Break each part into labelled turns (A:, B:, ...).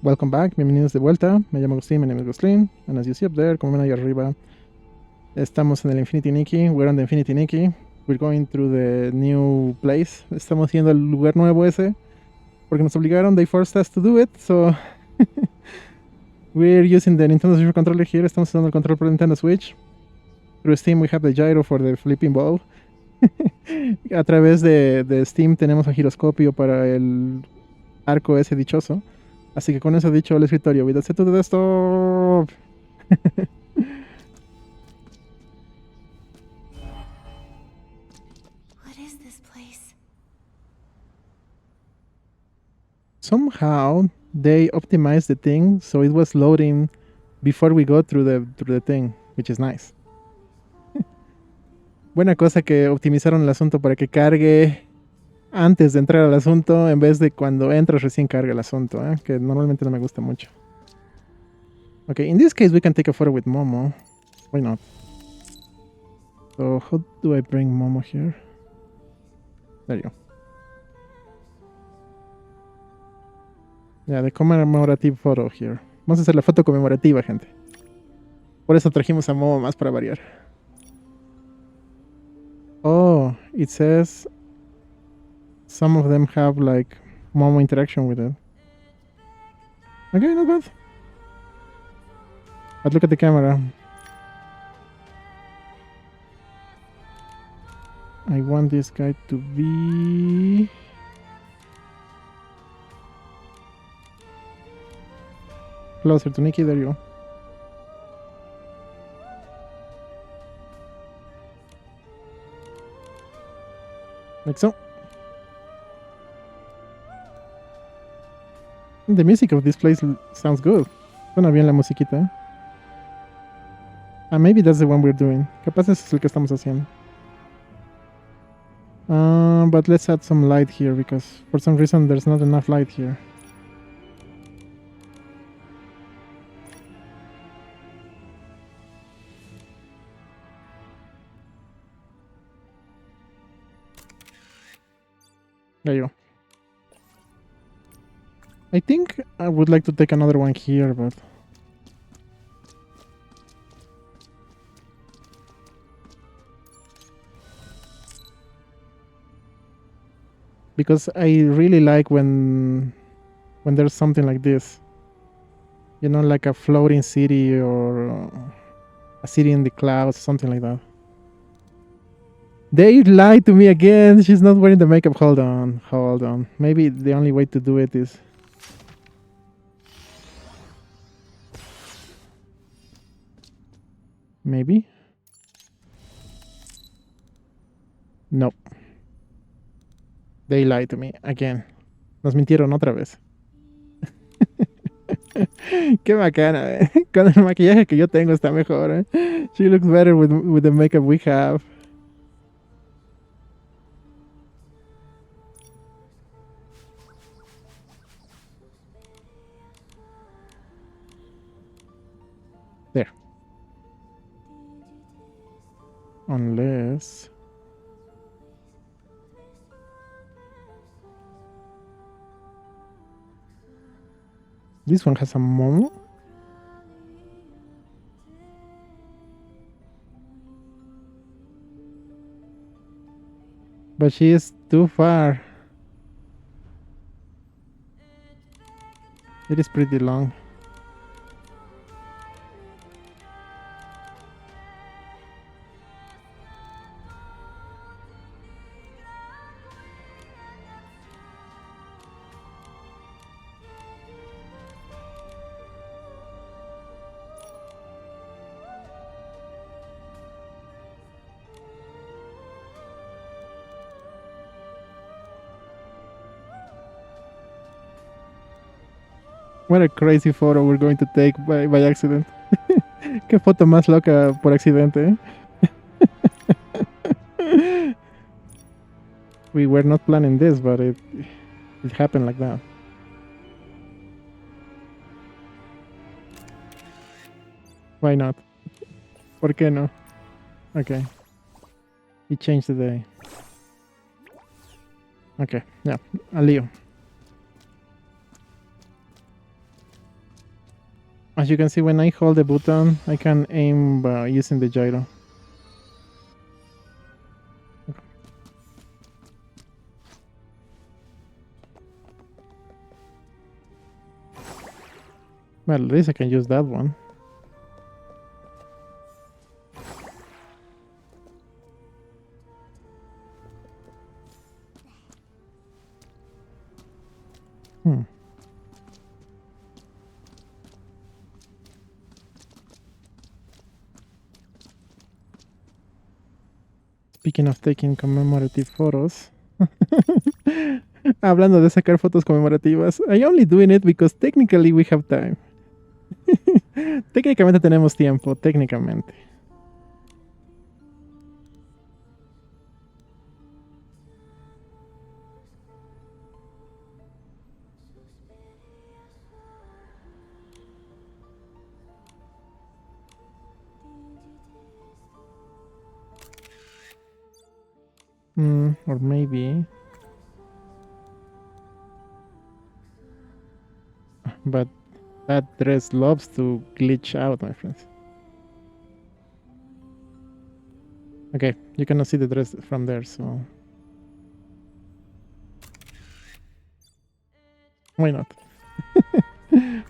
A: Welcome back, bienvenidos de vuelta. Me llamo Agustín, my name is Glostlyn. And as you see up there, como ven ahí arriba, estamos en el Infinity Nikki. We're on the Infinity Nikki. We're going through the new place. Estamos yendo al lugar nuevo ese. Porque nos obligaron, they forced us to do it. So, we're using the Nintendo Switch controller here. Estamos usando el control por Nintendo Switch. Through Steam we have the gyro for the flipping ball. A través de Steam tenemos el giroscopio para el arco ese dichoso. Así que con eso dicho, el escritorio, with the set to the desktop.
B: What is this place?
A: Somehow they optimized the thing so it was loading before we go through the thing, which is nice. Buena cosa que optimizaron el asunto para que cargue antes de entrar al asunto en vez de cuando entras recién carga el asunto, que normalmente no me gusta mucho. Okay, in this case we can take a photo with Momo. Why not? So how do I bring Momo here? There you go. Yeah, the commemorative photo here. Vamos a hacer la foto conmemorativa, gente. Por eso trajimos a Momo más para variar. Oh, it says some of them have like Momo interaction with it. Okay, not bad. But look at the camera. I want this guy to be... closer to Nikki, there you go. Like so. The music of this place sounds good. Suena bien la musiquita. Maybe that's the one we're doing. Capaz ese es el que estamos haciendo. But let's add some light here because for some reason there's not enough light here. There you go. I think I would like to take another one here, but... because I really like when there's something like this. You know, like a floating city or a city in the clouds, something like that. They lied to me again. She's not wearing the makeup. Hold on. Maybe the only way to do it is... maybe? Nope. They lied to me again. Nos mintieron otra vez. Qué bacana, Con el maquillaje que yo tengo está mejor, She looks better with the makeup we have. There. Unless... this one has a Momo? But she is too far. It is pretty long. What a crazy photo we're going to take by accident. Qué foto más loca por accidente, We were not planning this, but it happened like that. Why not? ¿Por qué no? Okay. He changed the day. Okay, yeah, al lío. As you can see, when I hold the button, I can aim using the gyro. Well, at least I can use that one. Speaking of taking commemorative photos. Hablando de sacar fotos conmemorativas. I only doing it because technically we have time. Técnicamente tenemos tiempo, técnicamente. Or maybe. But that dress loves to glitch out, my friends. Okay, you cannot see the dress from there, so... Why not?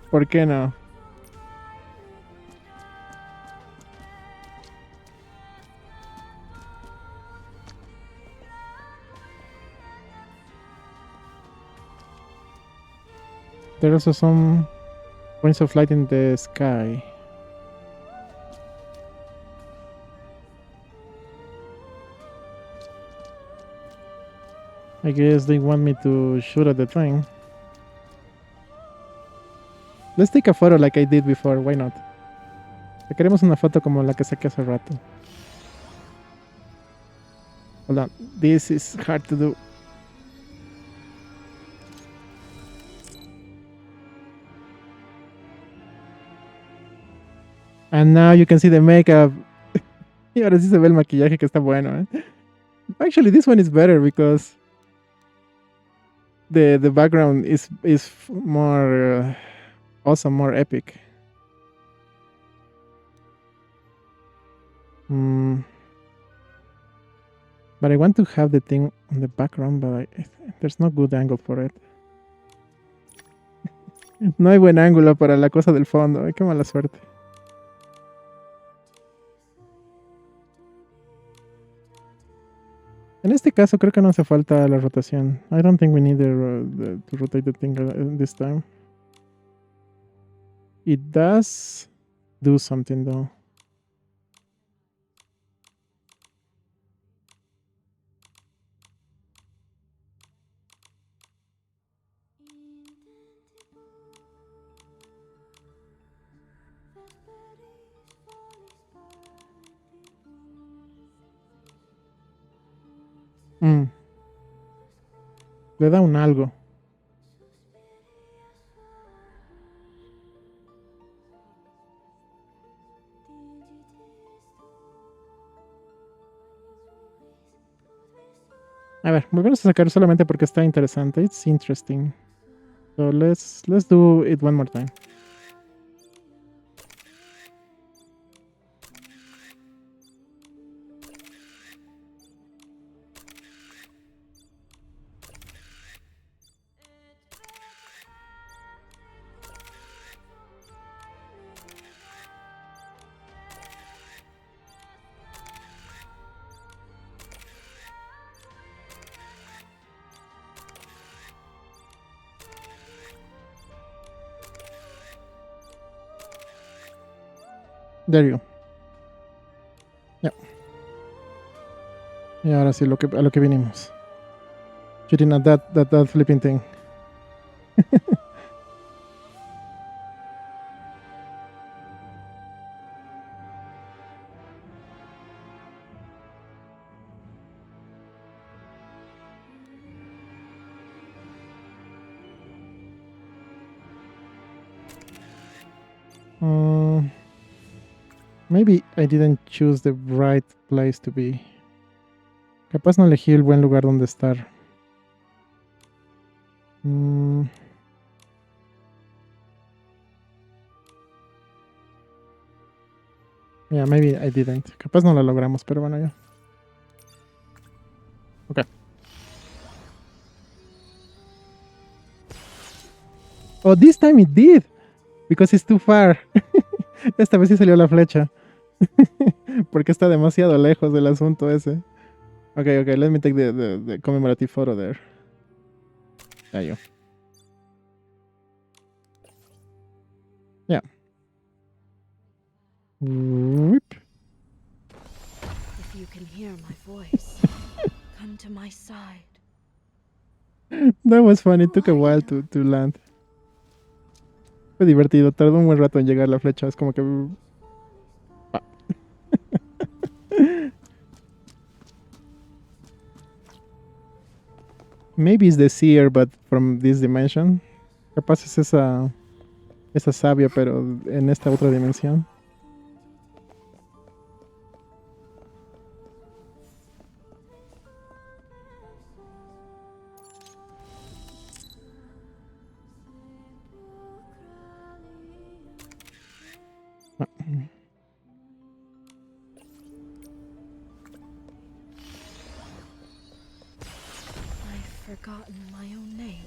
A: ¿Por qué no? There are also some points of light in the sky. I guess they want me to shoot at the thing. Let's take a photo like I did before, why not? Sacaremos una foto como la que saqué hace rato. Hold on, this is hard to do. And now you can see the makeup. Y ahora sí se ve el maquillaje que está bueno, eh. Actually, this one is better because the background is more awesome, more epic. But I want to have the thing on the background, but there's no good angle for it. No hay buen ángulo para la cosa del fondo. Ay, qué mala suerte. En este caso creo que no hace falta la rotación. I don't think we need to rotate the thing this time. It does do something though. Le da un algo. A ver, volvemos a sacar solamente porque está interesante. It's interesting. So let's do it one more time. There you go. Yeah. Y ahora sí, a lo que vinimos. Shooting at that flipping thing. Maybe I didn't choose the right place to be. Capaz no elegí el buen lugar donde estar. Yeah, maybe I didn't. Capaz no lo logramos, pero bueno, ya. Ok. Oh, this time it did. Because it's too far. Esta vez sí salió la flecha. Porque está demasiado lejos del asunto ese. Okay, let me take the commemorative photo there. There you go. Yeah. Whoop.
B: If you can hear my voice, come to my side.
A: That was fun. It took a while to land. Fue divertido. Tardó un buen rato en llegar la flecha. Es como que... Maybe it's the seer, but from this dimension. Capaz es esa sabia, pero en esta otra dimensión.
B: I've forgotten my own name.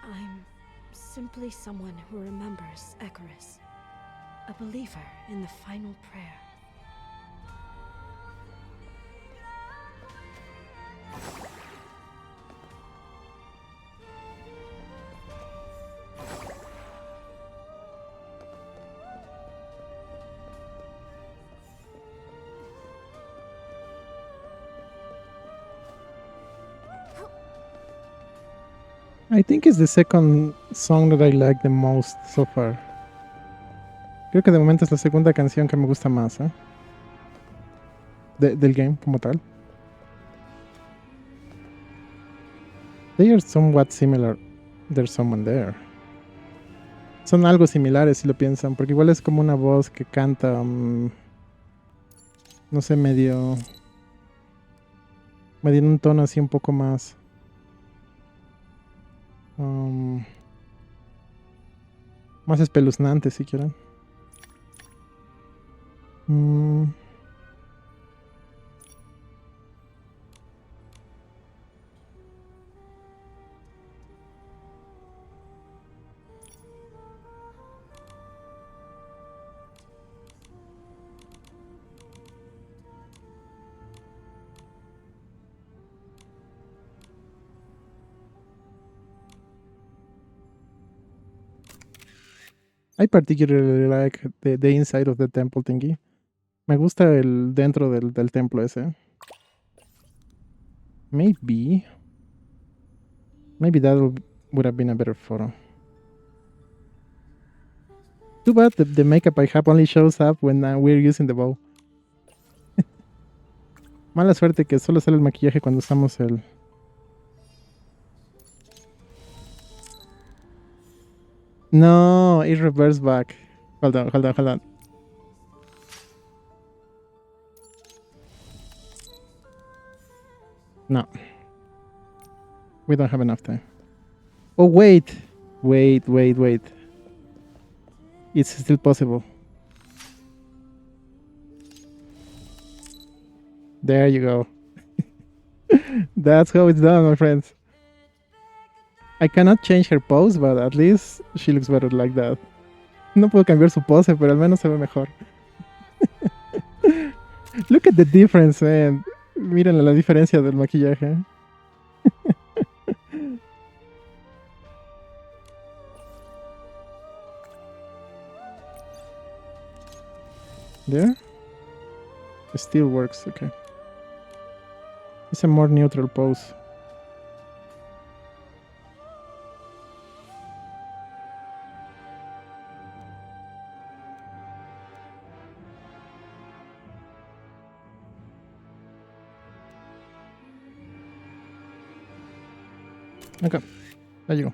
B: I'm simply someone who remembers Icarus, a believer in the final prayer.
A: I think it's the second song that I like the most so far. Creo que de momento es la segunda canción que me gusta más, ¿eh? Del game como tal. They are somewhat similar. There's someone there. Son algo similares si lo piensan, porque igual es como una voz que canta, no sé, medio en un tono así un poco más más espeluznante si quieren. I particularly like the inside of the temple thingy. Me gusta el dentro del templo ese. Maybe that would have been a better photo. Too bad the makeup I have only shows up when we're using the bow. Mala suerte que solo sale el maquillaje cuando usamos el... No, it reverse back. Hold on. No. We don't have enough time. Oh, wait. It's still possible. There you go. That's how it's done, my friends. I cannot change her pose, but at least she looks better like that. No puedo cambiar su pose, pero al menos se ve mejor. Look at the difference, man. Miren la diferencia del maquillaje. There? It still works, okay. It's a more neutral pose. Okay, there you go.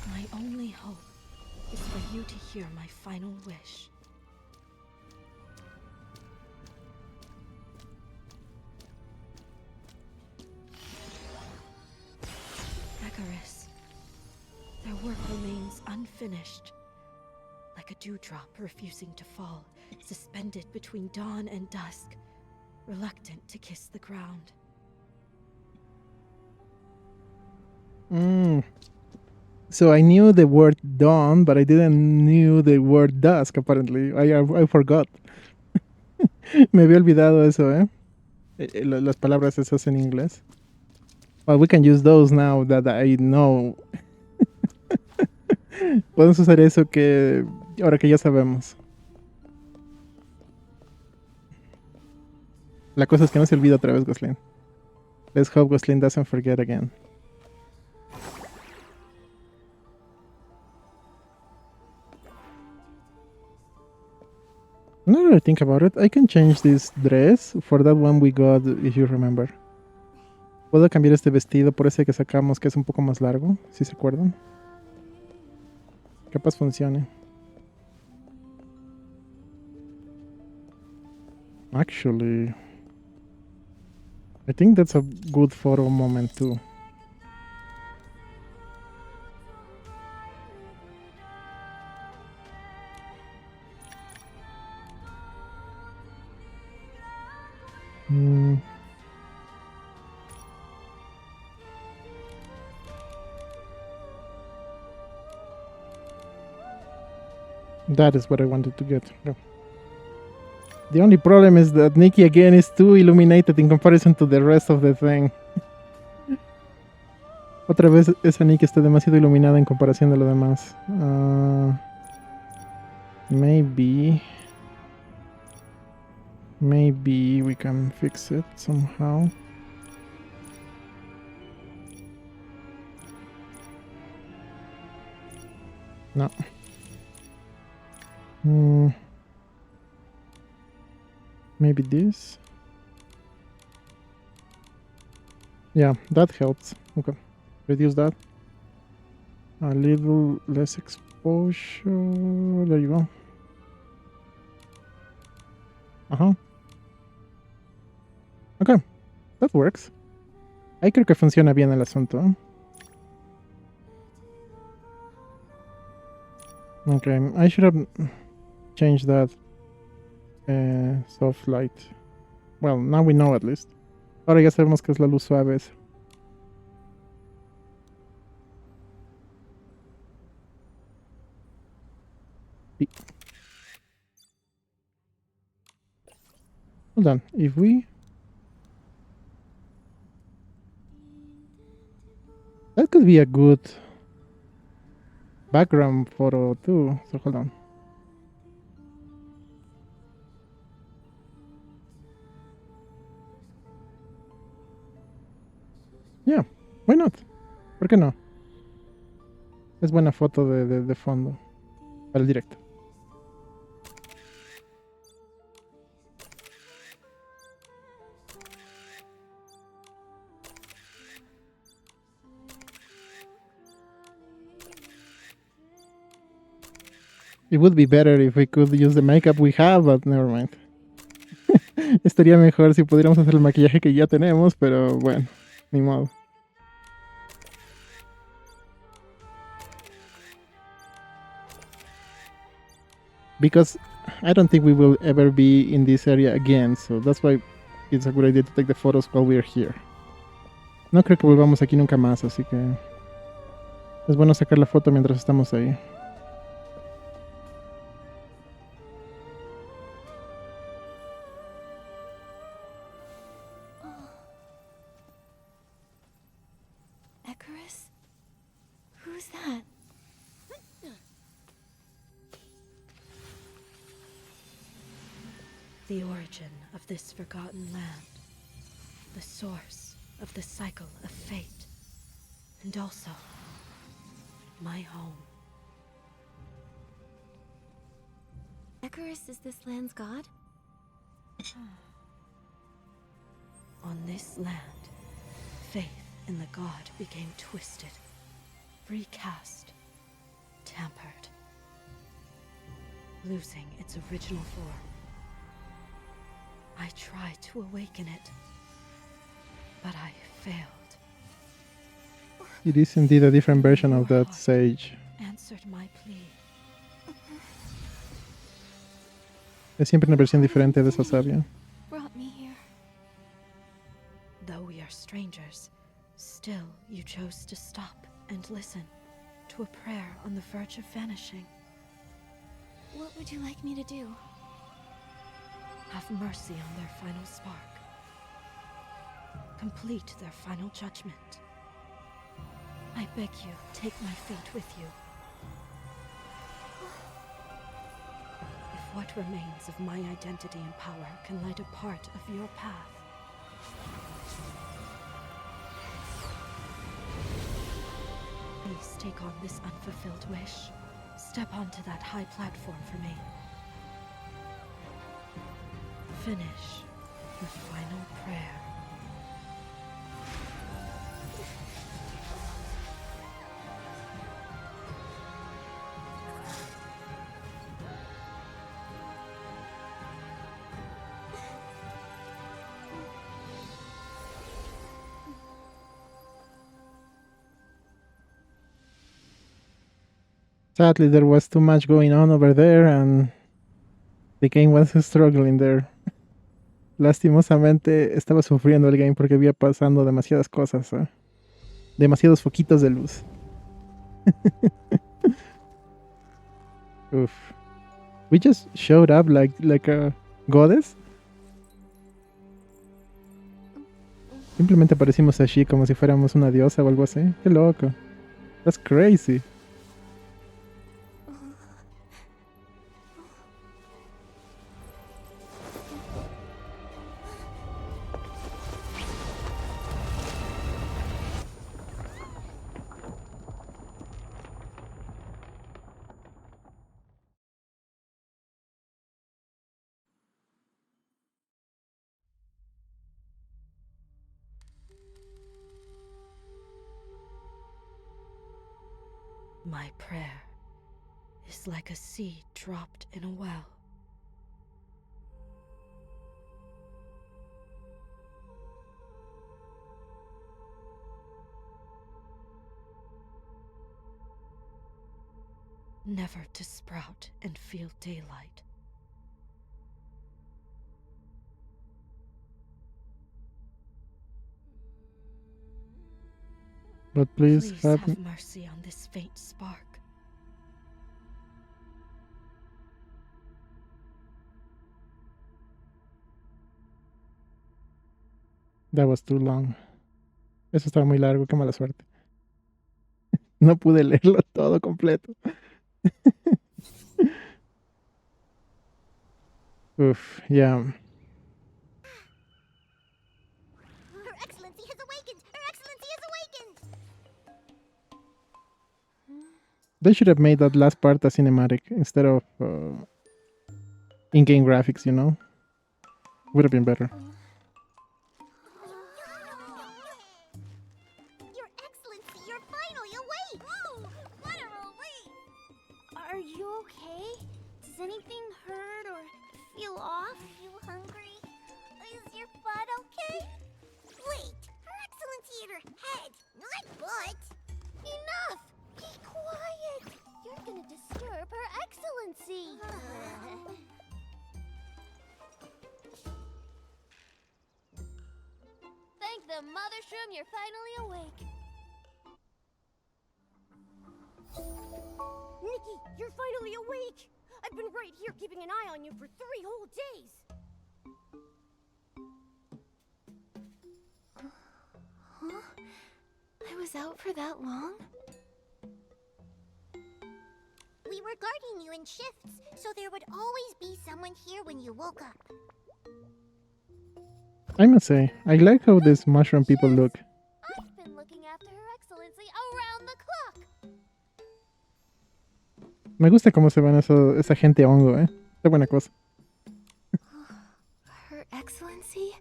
B: My only hope is for you to hear my final wish. stands unfinished, like a dewdrop refusing to fall, suspended between dawn and dusk, reluctant to kiss the ground.
A: So I knew the word dawn, but I didn't knew the word dusk, apparently. I forgot. Me había olvidado eso, las palabras esas en inglés. Well, we can use those now that I know. Podemos usar eso que ahora que ya sabemos. La cosa es que no se olvida otra vez, Glostlyn. Let's hope Glostlyn doesn't forget again. Now that I think about it, I can change this dress for that one we got, if you remember. Puedo cambiar este vestido por ese que sacamos, que es un poco más largo, si se acuerdan. Capaz funcione. Actually, I think that's a good photo moment too. That is what I wanted to get. Yeah. The only problem is that Nikki again is too illuminated in comparison to the rest of the thing. Otra vez esa Nikki está demasiado iluminada en comparación de lo demás. Maybe we can fix it somehow. No. Maybe this. Yeah, that helps. Okay, reduce that. A little less exposure. There you go. Okay, that works. Ahí creo que funciona bien el asunto. Okay, I should have changed that soft light. Well, now we know at least. Ahora ya sabemos que es la luz suave esa. Sí. Hold on, if we... That could be a good background photo too, so hold on. Yeah, why not? ¿Por qué no? Es buena foto de fondo para el directo. It would be better if we could use the makeup we have, but never mind. Estaría mejor si pudiéramos hacer el maquillaje que ya tenemos, pero bueno, ni modo. Because I don't think we will ever be in this area again, so that's why it's a good idea to take the photos while we're here. No creo que volvamos aquí nunca más, así que es bueno sacar la foto mientras estamos ahí.
B: Who's that? The origin of this forgotten land. The source of the cycle of fate. And also, my home.
C: Icarus is this land's god?
B: On this land, faith in the god became twisted, recast, tampered, losing its original form. I tried to awaken it, but I failed.
A: It is indeed a different version of that sage.
B: Answered
A: Es siempre una versión diferente de esa sabia.
B: Brought me here. Though we are strangers, still you chose to stop and listen to a prayer on the verge of vanishing.
C: What would you like me to do?
B: Have mercy on their final spark. Complete their final judgment. I beg you, take my fate with you. If what remains of my identity and power can light a part of your path, please take on this unfulfilled wish. Step onto that high platform for me. Finish the final prayer.
A: Sadly, there was too much going on over there and the game was struggling there. Lastimosamente estaba sufriendo el game porque había pasando demasiadas cosas, demasiados foquitos de luz. Uf. We just showed up like a goddess. Simplemente aparecimos allí como si fuéramos una diosa o algo así. Qué loco. That's crazy.
B: My prayer is like a seed dropped in a well. Never to sprout and feel daylight.
A: But please
B: have mercy on this faint spark.
A: That was too long. Eso estaba muy largo, qué mala suerte. No pude leerlo todo completo. Uf, yeah.
C: Her Excellency has awakened! Her Excellency has awakened!
A: They should have made that last part a cinematic instead of in-game graphics, you know? Would have been better.
C: Your Excellency, you're finally awake! Whoa! What a relief! Are you okay? Does anything hurt or feel off? You hungry? Is your butt okay? Wait! Her Excellency hit her head, not butt! Enough! Be quiet! You're gonna disturb Her Excellency! Thank the Mother Shroom, you're finally awake.
D: Nikki, you're finally awake! I've been right here keeping an eye on you for 3 whole days!
C: Huh? I was out for that long? We were guarding you in shifts, so there would always be someone here when you woke up.
A: I must say, I like how these mushroom people look.
C: I've been looking after Her Excellency around the clock.
A: Me gusta cómo se ven esa gente hongo, Qué buena cosa.
C: Her Excellency?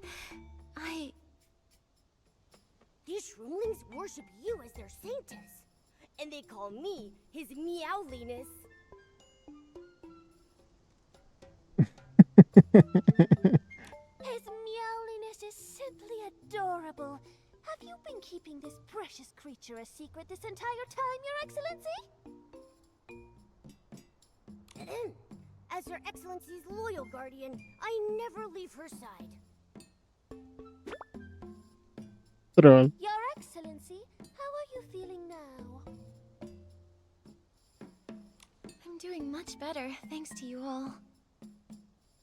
D: These shroomlings worship you as their saintess. And they call me his meowliness.
C: His meowliness is simply adorable. Have you been keeping this precious creature a secret this entire time, Your Excellency? As Her Excellency's loyal guardian, I never leave her side.
A: Troll.
C: Your Excellency, how are you feeling now?
B: I'm doing much better, thanks to you all.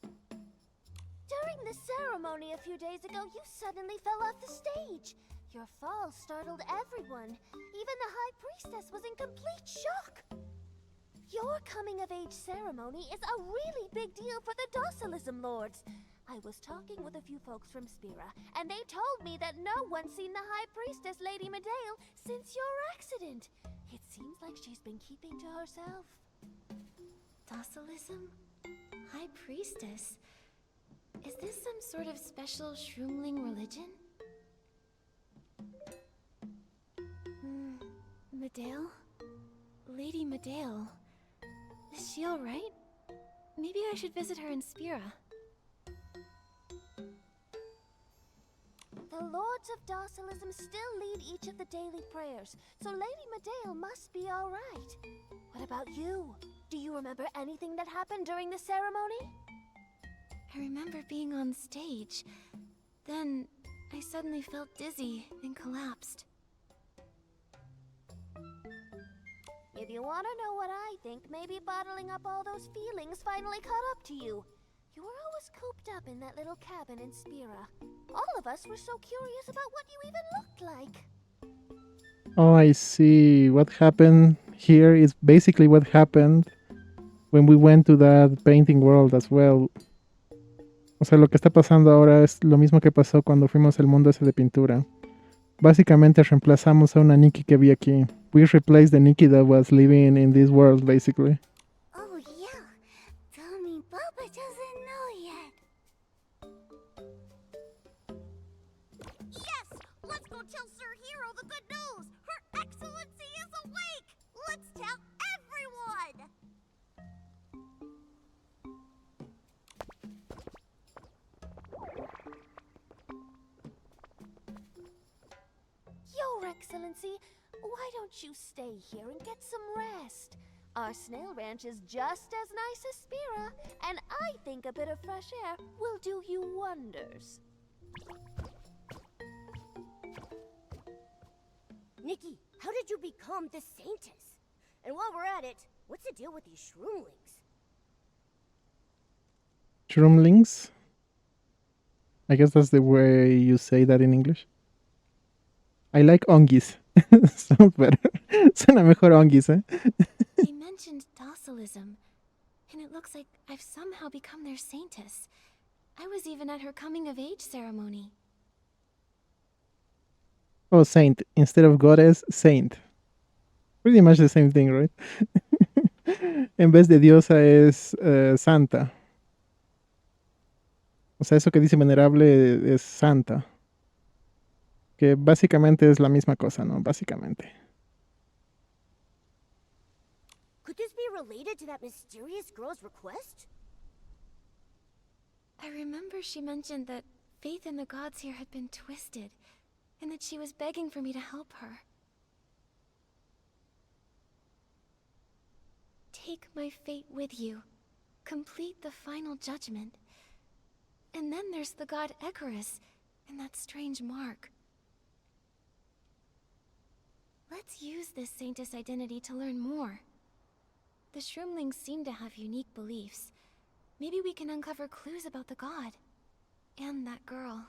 C: During the ceremony a few days ago, you suddenly fell off the stage. Your fall startled everyone. Even the High Priestess was in complete shock. Your coming-of-age ceremony is a really big deal for the Docilism Lords. I was talking with a few folks from Spira, and they told me that no one's seen the High Priestess, Lady Medale, since your accident. It seems like she's been keeping to herself.
B: Docilism? High Priestess? Is this some sort of special shroomling religion? Medale? Lady Medale. Is she alright? Maybe I should visit her in Spira.
C: The Lords of Docilism still lead each of the daily prayers, so Lady Medale must be alright. What about you? Do you remember anything that happened during the ceremony?
B: I remember being on stage. Then, I suddenly felt dizzy and collapsed.
C: If you want to know what I think, maybe bottling up all those feelings finally caught up to you. You were always cooped up in that little cabin in Spira. All of us were so curious about what you even looked like.
A: Oh, I see. What happened here is basically what happened when we went to that painting world as well. O sea, lo que está pasando ahora es lo mismo que pasó cuando fuimos al mundo ese de pintura. Básicamente reemplazamos a una Nikki que vi aquí. We replaced the Nikki that was living in this world, basically.
C: Oh yeah, tell me Papa doesn't know yet. Yes, let's go tell Sir Hero the good news. Her Excellency is awake. Let's tell everyone. Your Excellency, why don't you stay here and get some rest? Our snail ranch is just as nice as Spira, and I think a bit of fresh air will do you wonders. Nikki, how did you become the Saintess? And while we're at it, what's the deal with these shroomlings?
A: Shroomlings? I guess that's the way you say that in English. I like ongis. Sounds better. Suena mejor ongis, eh?
B: They mentioned docilism, and it looks like I've somehow become their saintess. I was even at her coming-of-age ceremony.
A: Oh, saint. Instead of goddess, saint. Pretty much the same thing, right? En vez de diosa es santa. O sea, eso que dice venerable es santa. Que básicamente es la misma cosa, ¿no? Básicamente.
C: Could this be related to that mysterious girl's request?
B: I remember she mentioned that faith in the gods here had been twisted, and that she was begging for me to help her. Take my fate with you. Complete the final judgment. And then there's the god Icarus, and that strange mark. Let's use this Saintess identity to learn more. The Shroomlings seem to have unique beliefs. Maybe we can uncover clues about the god. And that girl.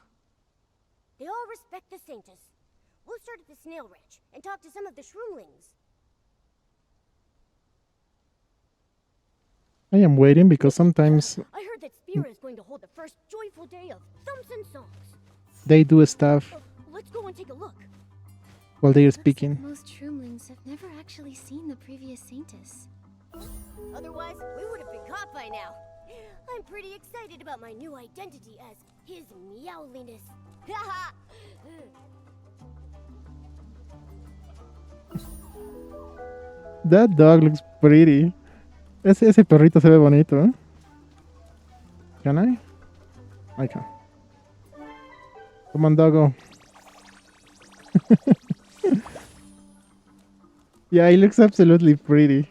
C: They all respect the Saintess. We'll start at the Snail Ranch and talk to some of the Shroomlings.
A: I am waiting because sometimes
C: I heard that Spira is going to hold the first joyful day of thumps and songs.
A: they do stuff
C: Let's go and take a look.
A: while they are
B: Looks like
A: speaking.
B: most Shroomlings have never actually seen the previous Saintess.
C: Otherwise, we would have been caught by now. I'm pretty excited about my new identity as His Meowliness. Haha!
A: That dog looks pretty. Ese perrito se ve bonito, ¿eh? Can I? I can. Come on, doggo. Yeah, he looks absolutely pretty.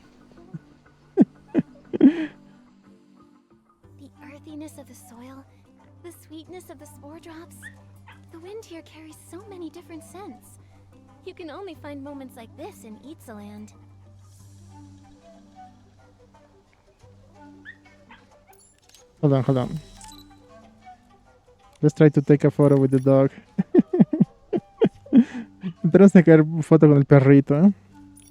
B: sweetness of the spore drops. The wind here carries so many different scents. You can only find moments like this in Itzaland.
A: Hold on. Let's try to take a photo with the dog. Tenemos que sacar foto con el perrito, ¿eh?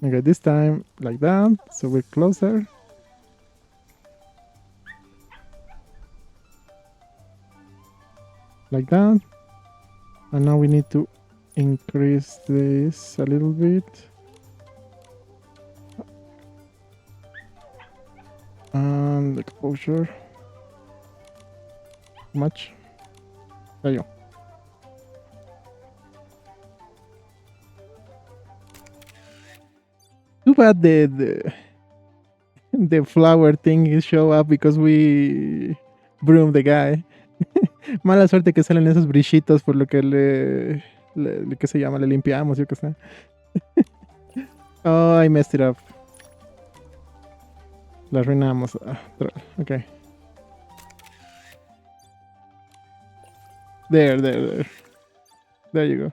A: Okay, this time like that, so we're closer. Like that. And now we need to increase this a little bit. And exposure. Much. There you go. Too bad the flower thing show up because we broom the guy. Mala suerte que salen esos brillitos por lo que ¿qué se llama? Le limpiamos, yo qué sé. Oh, I messed it up. La arruinamos. Okay. There. There you go.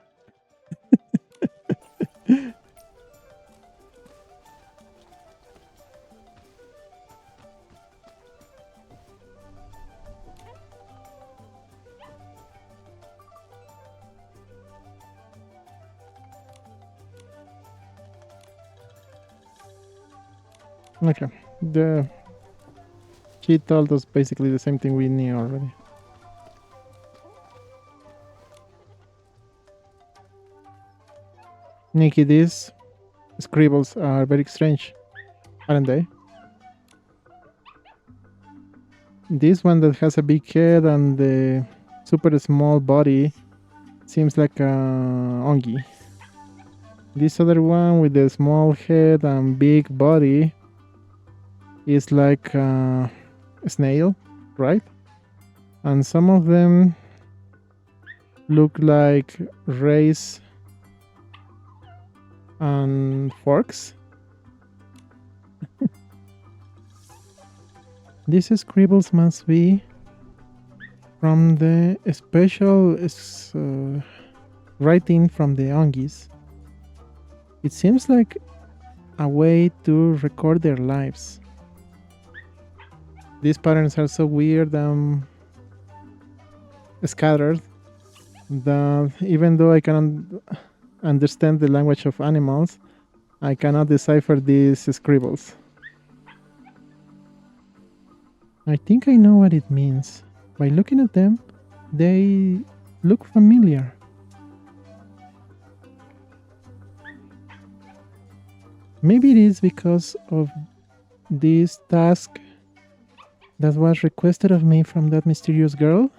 A: Okay. She told us basically the same thing we knew already. Nikki, these scribbles are very strange, aren't they? This one that has a big head and the super small body seems like a ongi. This other one with the small head and big body is like a snail, right? And some of them look like rays and forks. These scribbles must be from the special writing from the Ongis. It seems like a way to record their lives. These patterns are so weird and scattered that even though I can understand the language of animals, I cannot decipher these scribbles. I think I know what it means. By looking at them, they look familiar. Maybe it is because of this task that was requested of me from that mysterious girl.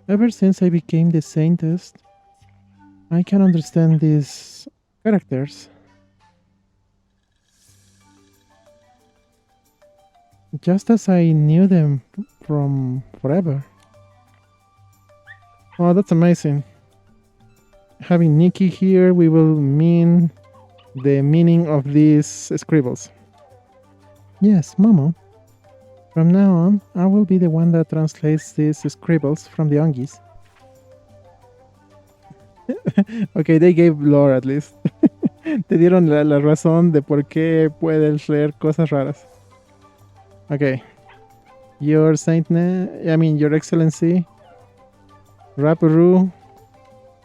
A: Ever since I became the saintess, I can understand these characters. Just as I knew them from forever. Oh, that's amazing. Having Nikki here, we will mean the meaning of these scribbles. Yes, Momo. From now on, I will be the one that translates these scribbles from the Ongis. Okay, they gave lore at least. Te dieron la razón de por qué puedes leer cosas raras. Okay. Your Your Excellency, Rapuru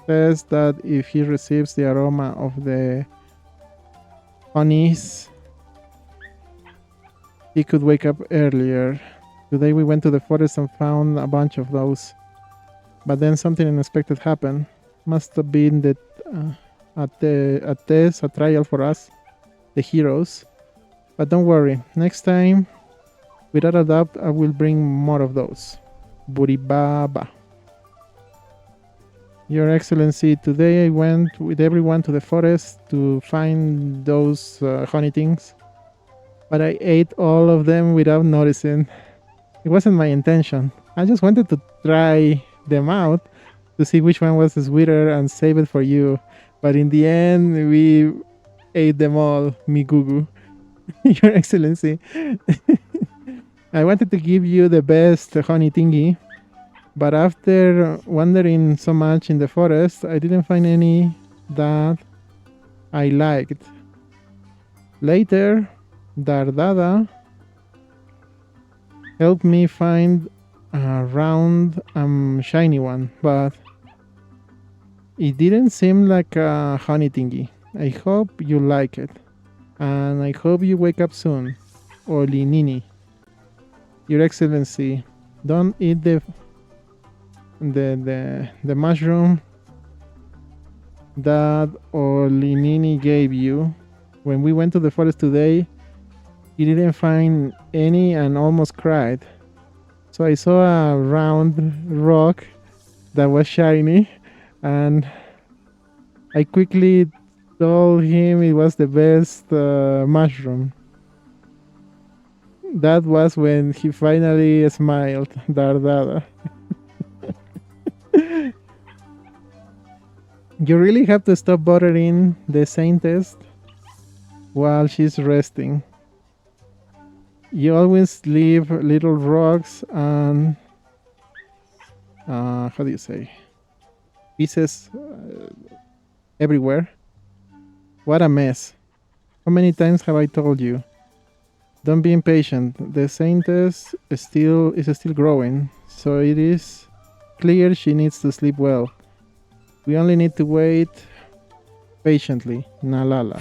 A: says that if he receives the aroma of the honeys, he could wake up earlier. Today we went to the forest and found a bunch of those. But then something unexpected happened. Must have been that a trial for us, the heroes. But don't worry, next time, without a doubt, I will bring more of those. Buribaba. Your Excellency, today I went with everyone to the forest to find those honey things. But I ate all of them without noticing. It wasn't my intention. I just wanted to try them out to see which one was sweeter and save it for you. But in the end, we ate them all, Migugu. Your Excellency. I wanted to give you the best honey thingy, But after wandering so much in the forest, I didn't find any that I liked. Later, Dardada helped me find a round shiny one, but it didn't seem like a honey thingy. I hope you like it. And I hope you wake up soon. Olinini. Your Excellency, don't eat the mushroom that Olinini gave you. When we went to the forest today, he didn't find any and almost cried. So I saw a round rock that was shiny, and I quickly told him it was the best mushroom. That was when he finally smiled, Dardada. You really have to stop bothering the Saintess while she's resting. You always leave little rocks and how do you say, pieces everywhere. What a mess. How many times have I told you? Don't be impatient. The Saintess is still growing, so it is clear she needs to sleep well. We only need to wait patiently. Nalala.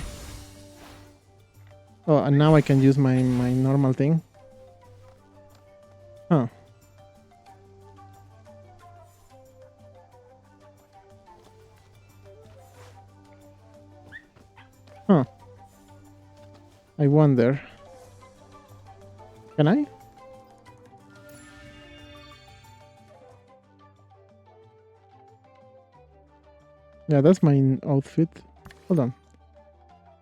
A: Oh, and now I can use my normal thing. Huh. Huh. I wonder. Can I? Yeah, that's my outfit. Hold on.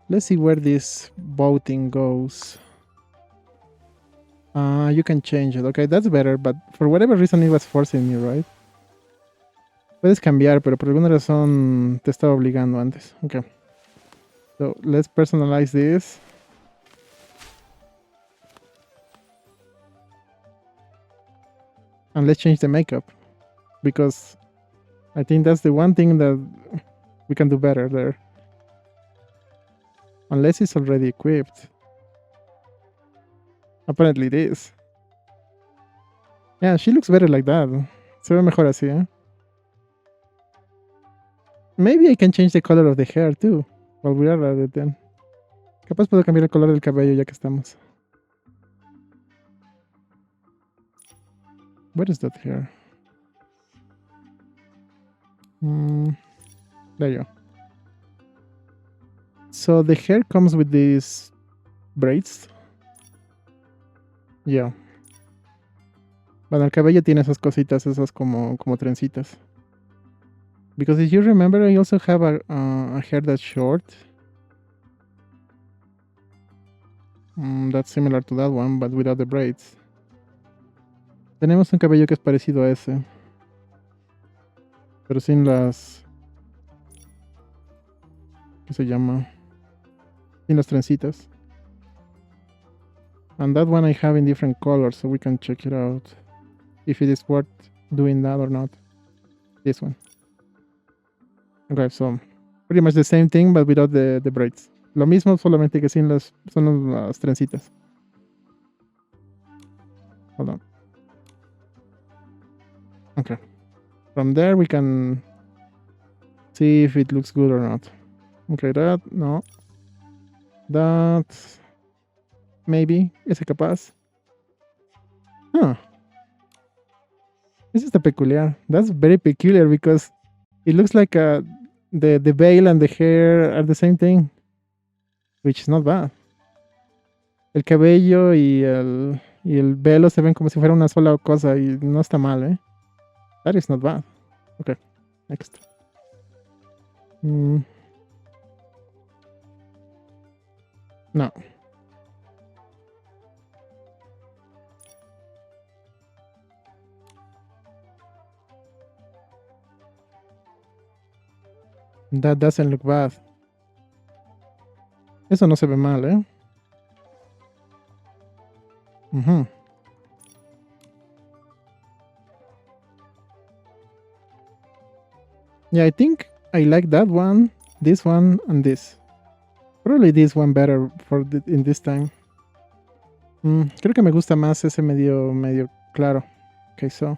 A: Let's see where this boating goes. You can change it. Okay, that's better, but for whatever reason it was forcing me, right? Puedes cambiar, pero por alguna razón te estaba obligando antes. Okay. So, let's personalize this. And let's change the makeup. Because I think that's the one thing that we can do better there. Unless it's already equipped. Apparently it is. Yeah, she looks better like that. Se ve mejor así, eh? Maybe I can change the color of the hair too. While we are at it then. Capaz puedo cambiar el color del cabello ya que estamos. Where is that hair? There you go. So the hair comes with these braids. Yeah. Bueno, el cabello tiene esas cositas, esas como trencitas. Because if you remember, I also have a hair that's short. That's similar to that one, but without the braids. Tenemos un cabello que es parecido a ese. Pero sin las... ¿Qué se llama? Sin las trencitas. And that one I have in different colors, so we can check it out. If it is worth doing that or not. This one. Okay, so pretty much the same thing, but without the braids. Lo mismo, solamente que sin las trencitas. Hold on. Okay. From there we can see if it looks good or not. Okay, that, no. That, maybe. Ese capaz. Huh. This is the peculiar. That's very peculiar because it looks like the veil and the hair are the same thing. Which is not bad. El cabello y el velo se ven como si fuera una sola cosa y no está mal, eh. That is not bad. Okay, next. No. That doesn't look bad. Eso no se ve mal, ¿eh? Yeah, I think I like that one, this one, and this. Probably this one better for in this time. Creo que me gusta más ese medio claro. Okay, so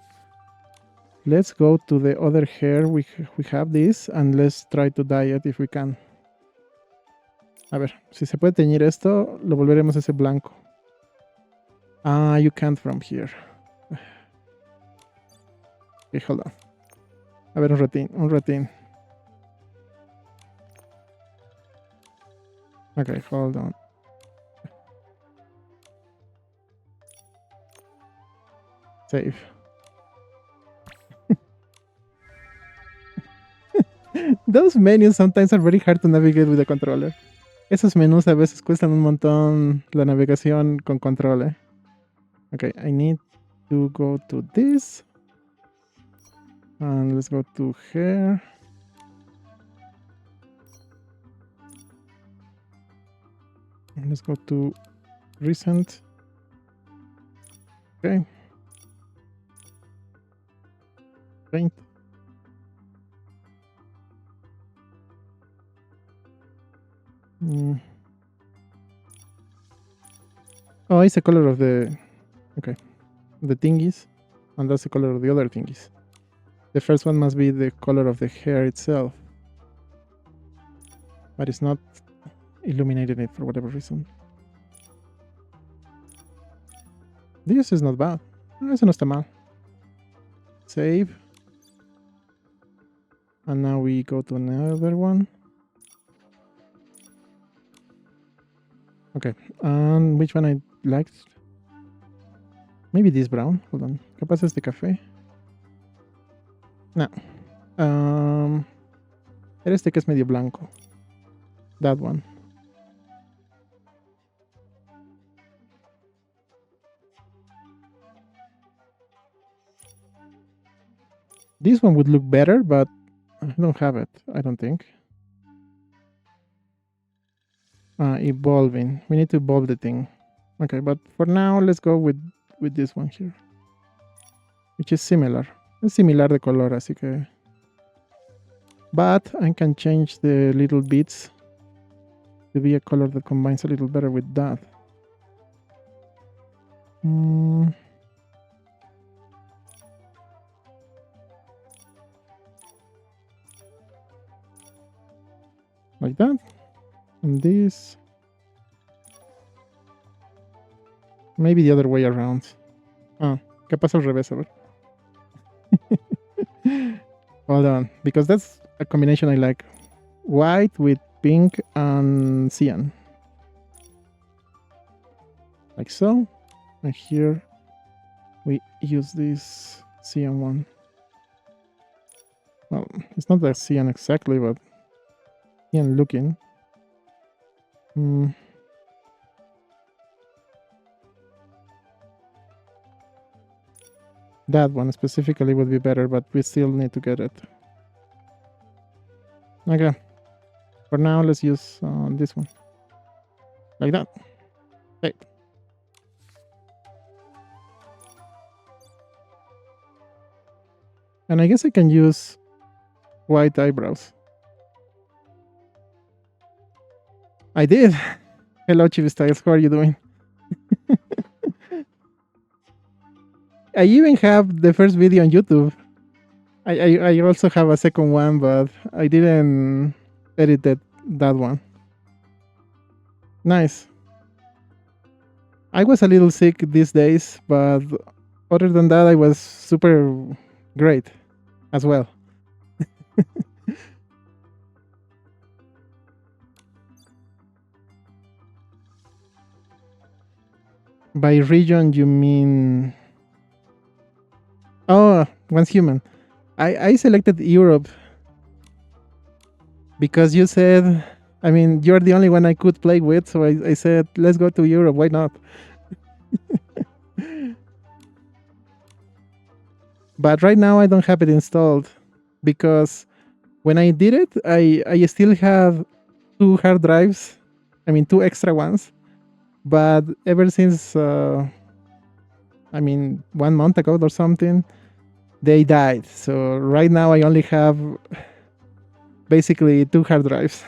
A: let's go to the other hair. We have this, and let's try to dye it if we can. A ver, si se puede teñir esto, lo volveremos ese blanco. Ah, you can't from here. Okay, hold on. A ver, un ratín. Okay, hold on. Save. Those menus sometimes are very hard to navigate with the controller. Esos menús a veces cuestan un montón la navegación con control. Okay, I need to go to this. And let's go to here. And let's go to recent. Okay. Paint. Oh, it's the color of the... Okay. The thingies. And that's the color of the other thingies. The first one must be the color of the hair itself. But it's not illuminating it for whatever reason. This is not bad. Eso no está mal. Save. And now we go to another one. Okay, and which one I liked? Maybe this brown. Hold on. ¿Qué pasa este café? No. Era este que es medio blanco. That one. This one would look better, but I don't have it, I don't think. Evolving. We need to evolve the thing. Okay, but for now, let's go with this one here. Which is similar. Es similar de color, así que... But I can change the little bits to be a color that combines a little better with that. Like that. And this. Maybe the other way around. Ah, ¿qué pasa al revés? A ver. Hold on. Because that's a combination I like. White with pink and cyan. Like so. And here we use this cyan one. Well, it's not that cyan exactly, but cyan looking. That one specifically would be better, but we still need to get it. Okay. For now, let's use this one. Like that. Right. And I guess I can use white eyebrows. I did. Hello, Chibi Styles. How are you doing? I even have the first video on YouTube. I also have a second one, but I didn't edit that one. Nice. I was a little sick these days, but other than that, I was super great as well. By region, you mean... Oh, once human. I selected Europe because you said, I mean, you're the only one I could play with, so I said, let's go to Europe, why not? But right now I don't have it installed because when I did it, I still have 2 hard drives, I mean 2 extra ones, but ever since, I mean 1 month ago or something, they died. So right now I only have basically 2 hard drives.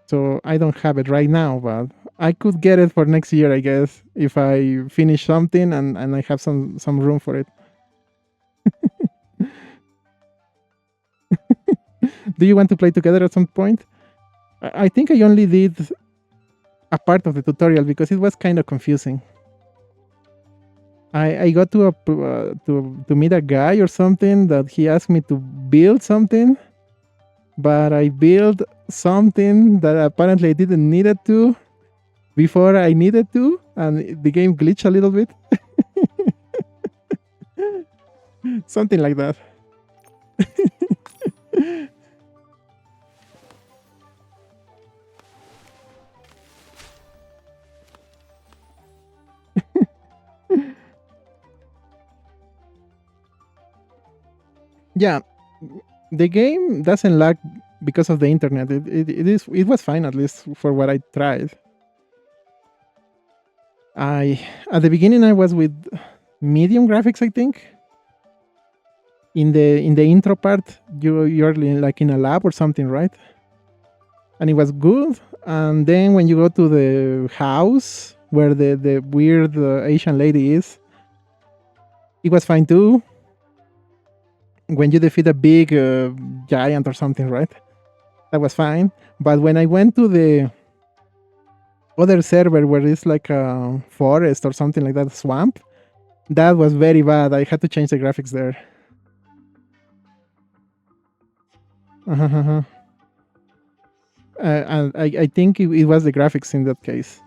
A: So I don't have it right now, but I could get it for next year, I guess, if I finish something and I have some room for it. Do you want to play together at some point? I think I only did a part of the tutorial because it was kind of confusing. I got to meet a guy or something that he asked me to build something, but I built something that apparently I didn't need it to before I needed to, and the game glitched a little bit. Something like that. Yeah, the game doesn't lag because of the internet. It was fine, at least for what I tried. At the beginning I was with medium graphics, I think. In the intro part, you're like in a lab or something, right? And it was good. And then when you go to the house where the weird Asian lady is, it was fine too. When you defeat a big giant or something, right? That was fine. But when I went to the other server where it's like a forest or something like that, swamp, that was very bad. I had to change the graphics there. And I think it was the graphics in that case,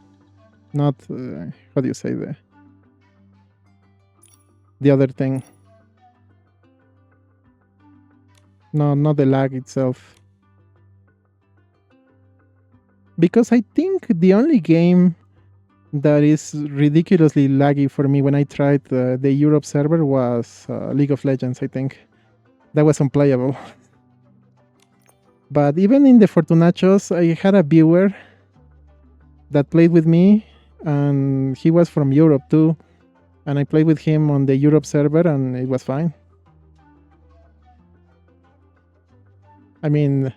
A: not how do you say the other thing. No, not the lag itself. Because I think the only game that is ridiculously laggy for me when I tried the Europe server was League of Legends, I think. That was unplayable. But even in the Fortunachos, I had a viewer that played with me, and he was from Europe too. And I played with him on the Europe server, and it was fine. I mean,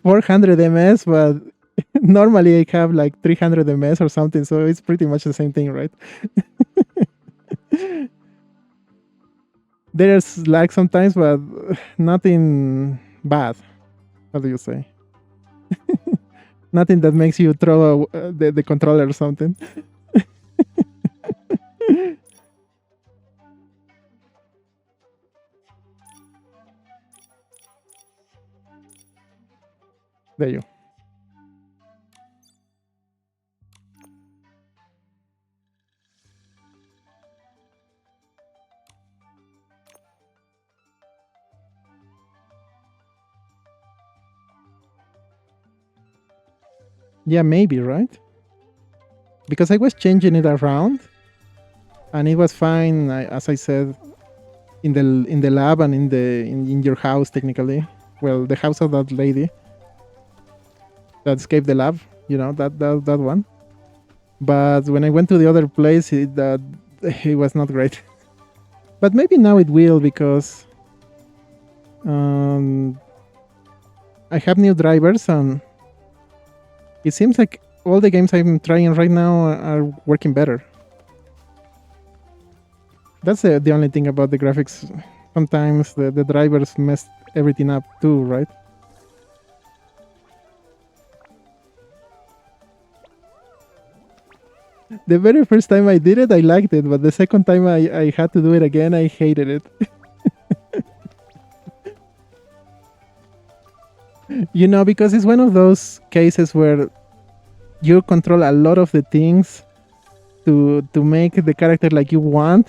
A: 400 ms, but normally I have like 300 ms or something, so it's pretty much the same thing, right? There's lag sometimes, but nothing bad. How do you say? Nothing that makes you throw the controller or something. There you go. Yeah, maybe, right? Because I was changing it around, and it was fine, as I said, in the lab and in your house, technically. Well, the house of that lady that escaped the lab, you know, that one. But when I went to the other place, it was not great. But maybe now it will, because I have new drivers, and it seems like all the games I'm trying right now are working better. That's the only thing about the graphics. Sometimes the drivers mess everything up too, right? The very first time I did it, I liked it, but the second time I had to do it again, I hated it. You know, because it's one of those cases where you control a lot of the things to make the character like you want,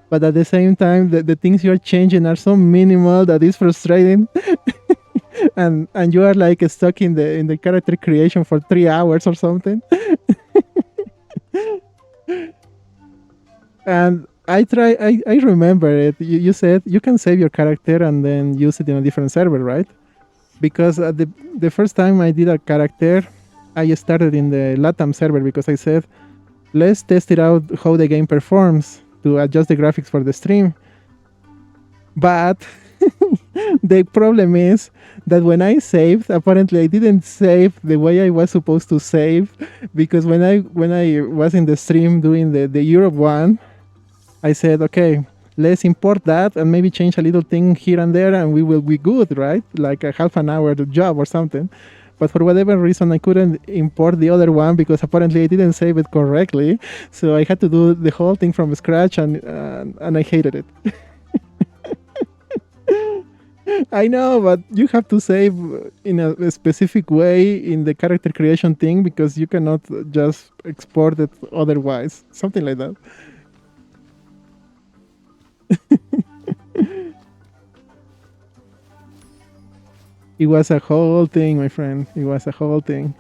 A: but at the same time, the things you're changing are so minimal that it's frustrating. and you are like stuck in the character creation for 3 hours or something. And I remember it. You said you can save your character and then use it in a different server, right? Because the first time I did a character, I started in the LATAM server because I said, let's test it out how the game performs to adjust the graphics for the stream. But the problem is that when I saved, apparently I didn't save the way I was supposed to save, because when I was in the stream doing the Europe one, I said, okay, let's import that and maybe change a little thing here and there and we will be good, right? Like a half an hour job or something. But for whatever reason, I couldn't import the other one because apparently I didn't save it correctly. So I had to do the whole thing from scratch and I hated it. I know, but you have to save in a specific way in the character creation thing because you cannot just export it otherwise. Something like that. It was a whole thing, my friend. It was a whole thing.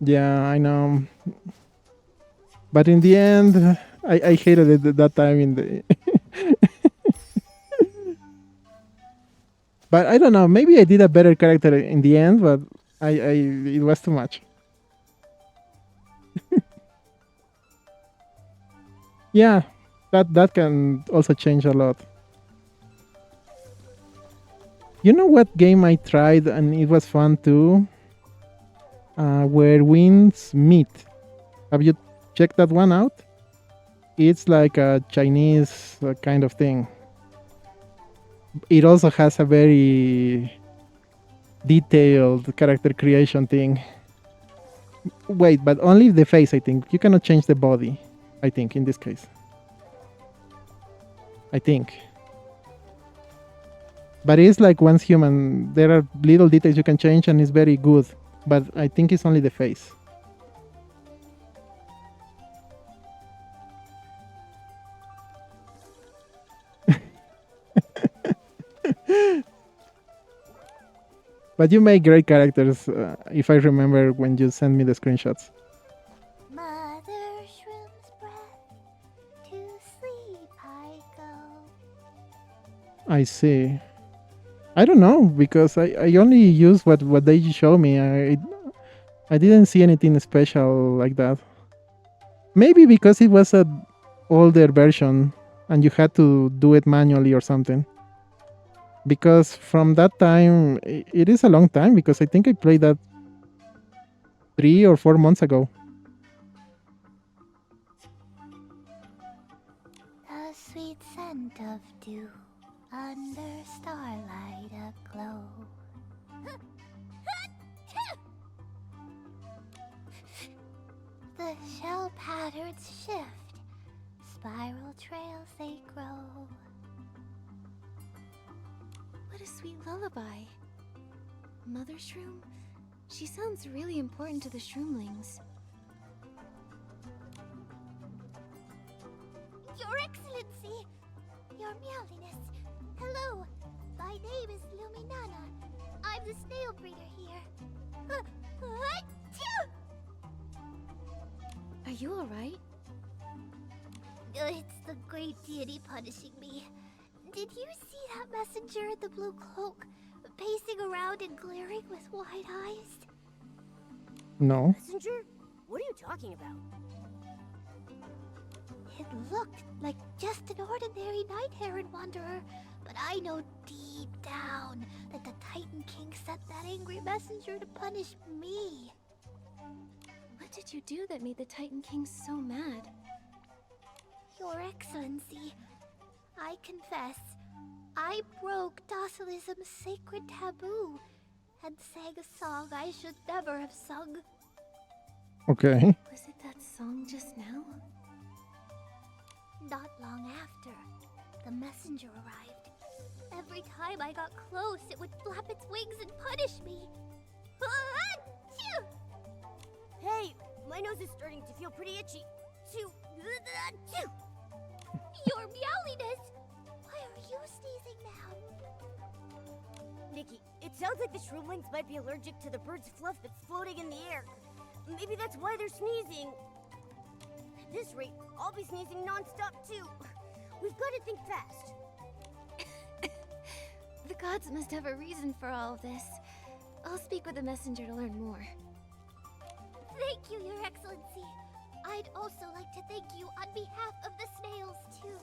A: Yeah, I know. But in the end, I hated it at that time in the... But I don't know, maybe I did a better character in the end, but it was too much. Yeah, that can also change a lot. You know what game I tried and it was fun too? Where Winds Meet. Have you checked that one out? It's like a Chinese kind of thing. It also has a very detailed character creation thing. Wait, but only the face, I think. You cannot change the body, I think, in this case. I think. But it's like once human. There are little details you can change and it's very good. But I think it's only the face. But you make great characters, if I remember when you sent me the screenshots.
C: Mother Shroom's breath, to sleep I go.
A: I see. I don't know, because I only use what they show me. I didn't see anything special like that. Maybe because it was an older version and you had to do it manually or something. Because from that time, it is a long time, because I think I played that 3 or 4 months ago.
C: The sweet scent of dew under starlight aglow. The shell patterns shift, spiral trails they grow.
B: What a sweet lullaby. Mother Shroom? She sounds really important to the Shroomlings.
C: Your Excellency! Your Meowliness! Hello! My name is Luminana. I'm the snail breeder here.
B: Are you alright?
C: It's the great deity punishing me. Did you see that messenger in the blue cloak, pacing around and glaring with wide eyes?
A: No.
D: Messenger? What are you talking about?
C: It looked like just an ordinary night heron wanderer, but I know deep down that the Titan King sent that angry messenger to punish me.
B: What did you do that made the Titan King so mad?
C: Your Excellency, I confess, I broke Docilism's sacred taboo and sang a song I should never have sung.
A: Okay.
B: Was it that song just now?
C: Not long after, the messenger arrived. Every time I got close, it would flap its wings and punish me.
D: Hey, my nose is starting to feel pretty itchy.
C: Your Meowliness! Why are you sneezing now?
D: Nikki, it sounds like the Shroomlings might be allergic to the bird's fluff that's floating in the air. Maybe that's why they're sneezing. At this rate, I'll be sneezing non-stop too. We've got to think fast.
B: The gods must have a reason for all of this. I'll speak with the messenger to learn more.
C: Thank you, Your Excellency. I'd also like to thank you on behalf of the snails, too.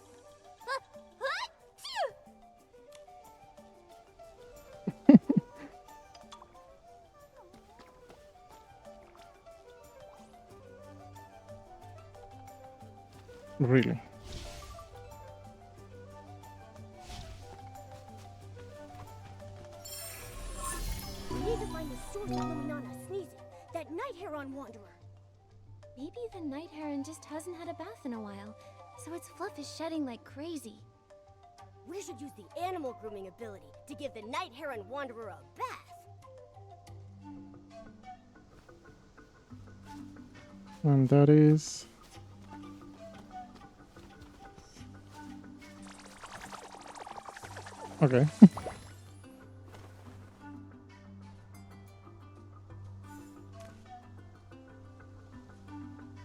A: Really.
D: We need to find the source of Luminana sneezing. That night heron wanderer.
B: Maybe the night heron just hasn't had a bath in a while, so its fluff is shedding like crazy.
D: We should use the animal grooming ability to give the night heron wanderer a bath.
A: And that is... Okay.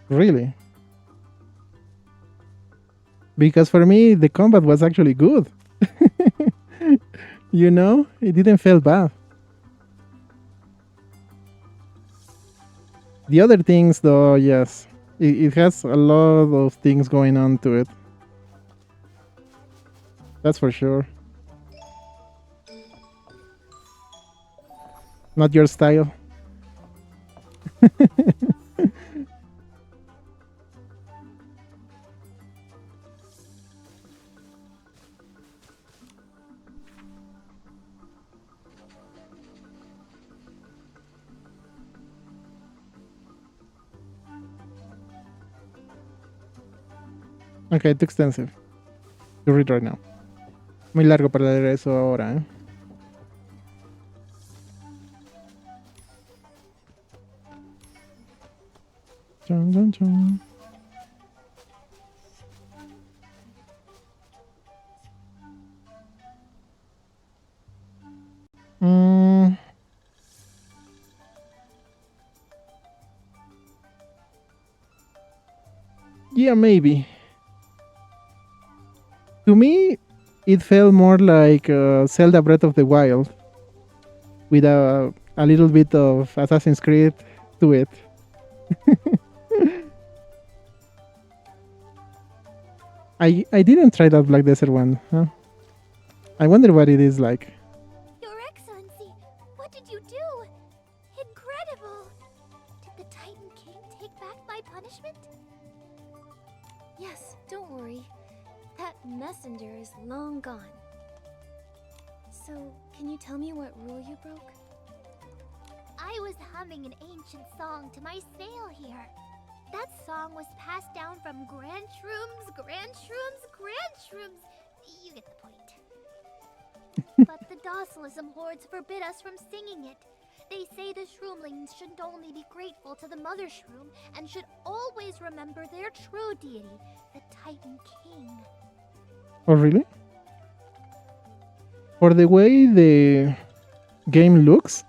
A: Really? Because for me, the combat was actually good. You know? It didn't feel bad. The other things, though, yes. It has a lot of things going on to it. That's for sure. Not your style. Okay, too extensive to read right now. Muy largo para leer eso ahora, ¿eh? Chun, chun, chun. Yeah, maybe. To me, it felt more like Zelda Breath of the Wild, with a little bit of Assassin's Creed to it. I didn't try that Black Desert one. Huh? I wonder what it is like.
C: Your Excellency, what did you do? Incredible! Did the Titan King take back my punishment?
B: Yes, don't worry. That messenger is long gone. So, can you tell me what rule you broke?
C: I was humming an ancient song to my snail here. That song was passed down from grandshrooms. You get the point. But the Docilism Lords forbid us from singing it. They say the Shroomlings should only be grateful to the Mother Shroom and should always remember their true deity, the Titan King.
A: Oh, really? For the way the game looks,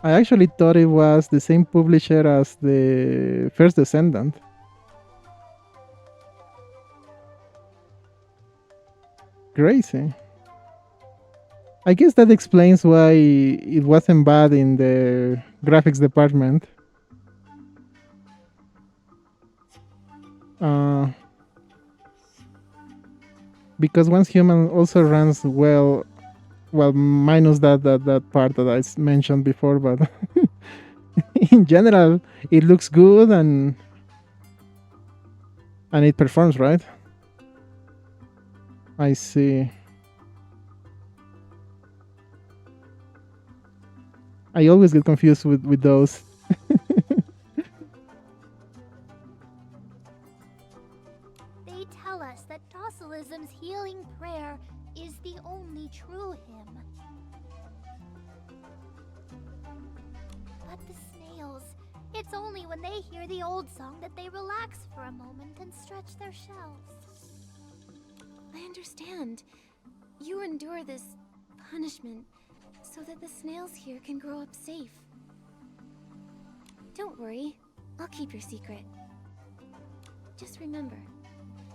A: I actually thought it was the same publisher as the first Descendant. Crazy. I guess that explains why it wasn't bad in the graphics department. Because Once Human also runs well, minus that part that I mentioned before, but in general, it looks good and it performs, right? I see. I always get confused with those.
C: They tell us that Docilism's healing prayer is the only true hymn. But the snails, it's only when they hear the old song that they relax for a moment and stretch their shells.
B: I understand. You endure this punishment so that the snails here can grow up safe. Don't worry, I'll keep your secret. Just remember,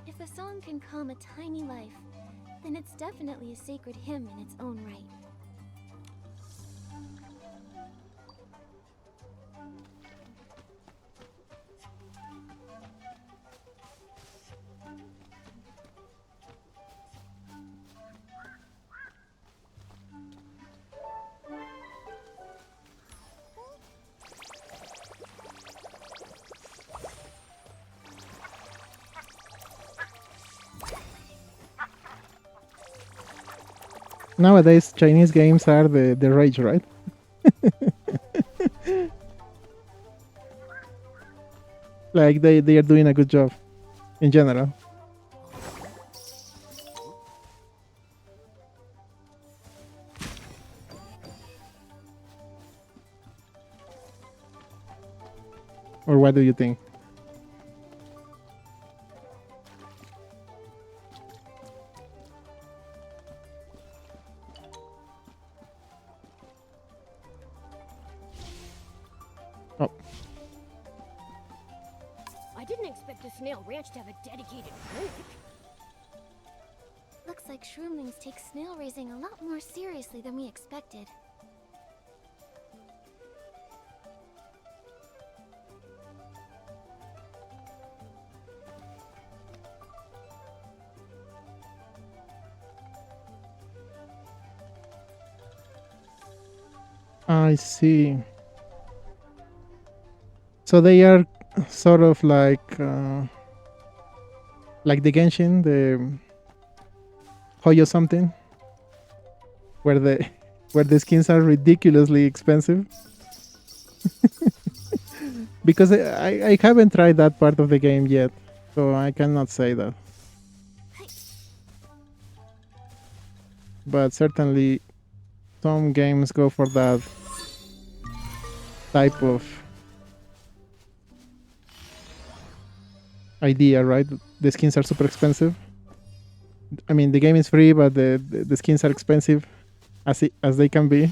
B: if the song can calm a tiny life, then it's definitely a sacred hymn in its own right.
A: Nowadays, Chinese games are the rage, right? Like they are doing a good job in general. Or what do you think? Oh,
D: I didn't expect the snail ranch to have a dedicated clinic.
B: Looks like shroomlings take snail raising a lot more seriously than we expected.
A: I see. So they are sort of like the Genshin, the Hoyo something, where the skins are ridiculously expensive. Because I haven't tried that part of the game yet, so I cannot say that. But certainly some games go for that type of idea, right? The skins are super expensive. I mean, the game is free, but the skins are expensive as they can be.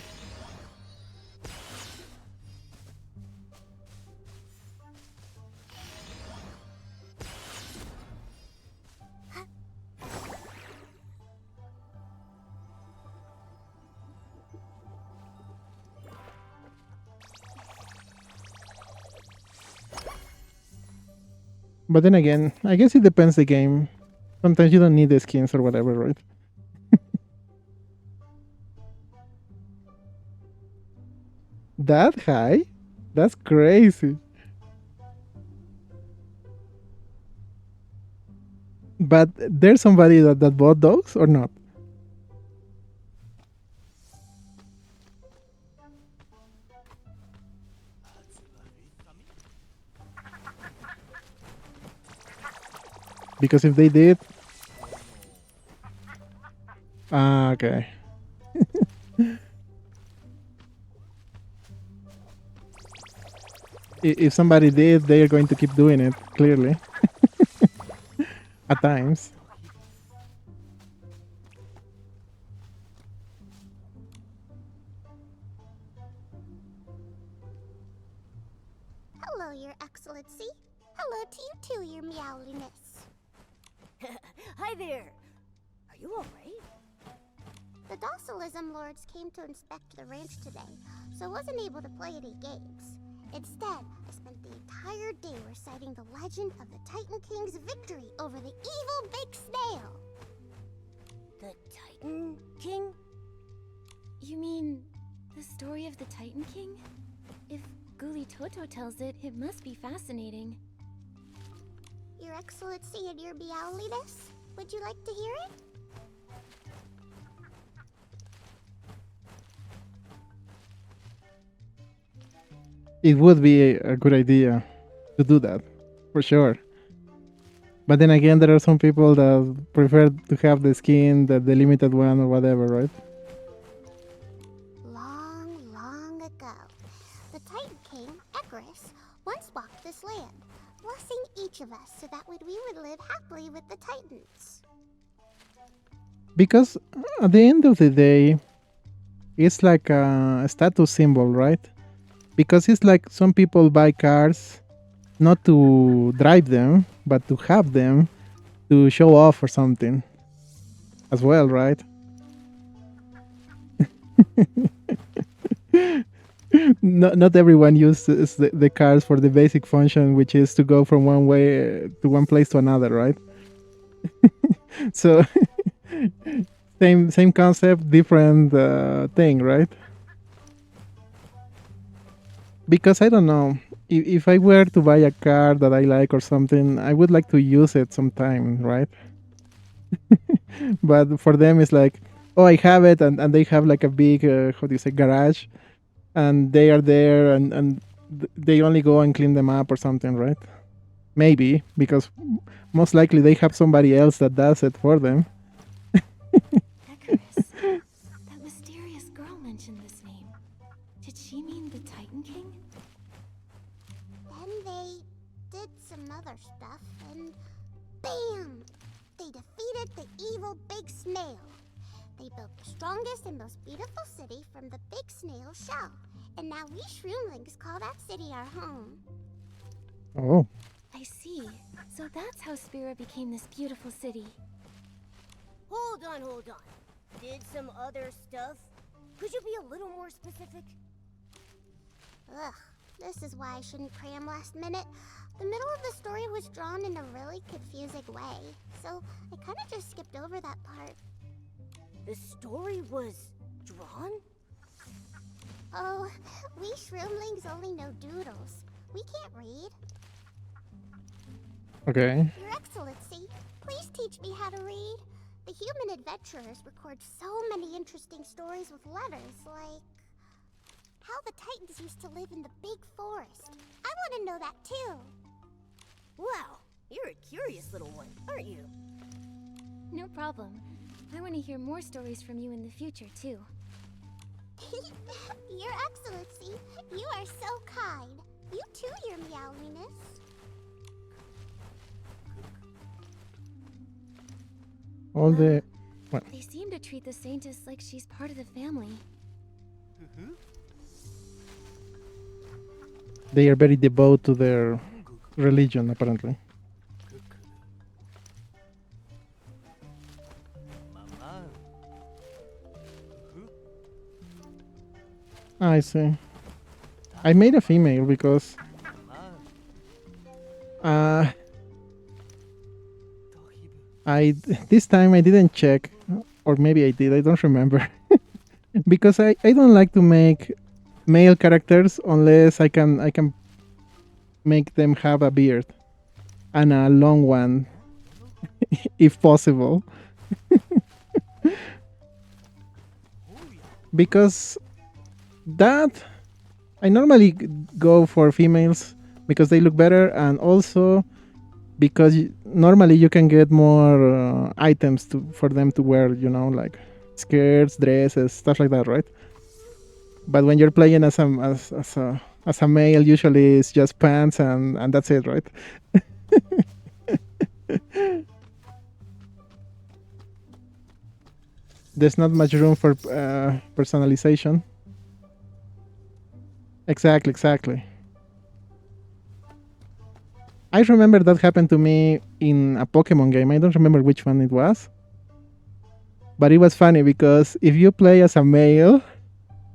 A: But then again, I guess it depends the game. Sometimes you don't need the skins or whatever, right? That high? That's crazy. But there's somebody that bought those or not? Because if they did... Ah, okay. If somebody did, they are going to keep doing it, clearly. At times.
C: Hello, Your Excellency. Hello to you too, Your Meowliness.
D: Hi there. Are you alright?
C: The Docilism Lords came to inspect the ranch today, so I wasn't able to play any games. Instead, I spent the entire day reciting the legend of the Titan King's victory over the evil big snail.
D: The Titan King?
B: You mean the story of the Titan King? If Ghoulie Toto tells it, it must be fascinating.
C: Your Excellency and Your Meowliness, would you like to hear it?
A: It would be a good idea to do that, for sure. But then again, there are some people that prefer to have the skin, the limited one or whatever, right?
C: Long, long ago, the Titan King, Egrus, once walked this land, blessing each of us so that we would live happily with the Titans.
A: Because at the end of the day, it's like a status symbol, right? Because it's like some people buy cars not to drive them, but to have them to show off or something as well, right? Not everyone uses the cars for the basic function, which is to go from one way to one place to another, right? So same concept, different thing, right? Because I don't know, if I were to buy a car that I like or something, I would like to use it sometime, right? But for them, it's like, oh, I have it, and they have like a big, how do you say, garage, and they are there, and they only go and clean them up or something, right? Maybe, because most likely they have somebody else that does it for them.
B: Icarus. That mysterious girl mentioned this name. Did she mean the Titan King?
C: Then they did some other stuff, and BAM! They defeated the evil big snail. They built the strongest and most beautiful city from the big snail shell. And now we Shroomlings call that city our home.
A: Oh.
B: I see. So that's how Spira became this beautiful city.
D: Hold on. Did some other stuff? Could you be a little more specific?
C: Ugh, this is why I shouldn't cram last minute. The middle of the story was drawn in a really confusing way, so I kind of just skipped over that part.
D: The story was drawn?
C: Oh, we Shroomlings only know doodles. We can't read.
A: Okay.
C: Your Excellency, please teach me how to read. The human adventurers record so many interesting stories with letters, like how the Titans used to live in the big forest. I want to know that too.
D: Wow, you're a curious little one, aren't you?
B: No problem. I want to hear more stories from you in the future, too.
C: Your Excellency, you are so kind. You too, Your Meowiness.
A: All the... What?
B: They seem to treat the Saintess like she's part of the family.
A: They are very devout to their religion, apparently. I see. I made a female because this time I didn't check, or maybe I did, I don't remember. Because I don't like to make male characters unless I can make them have a beard and a long one if possible. Because that I normally go for females because they look better, and also because normally you can get more items for them to wear, you know, like skirts, dresses, stuff like that, right? But when you're playing as a male, usually it's just pants and that's it, right? There's not much room for personalization. Exactly. I remember that happened to me in a Pokemon game. I don't remember which one it was. But it was funny because if you play as a male,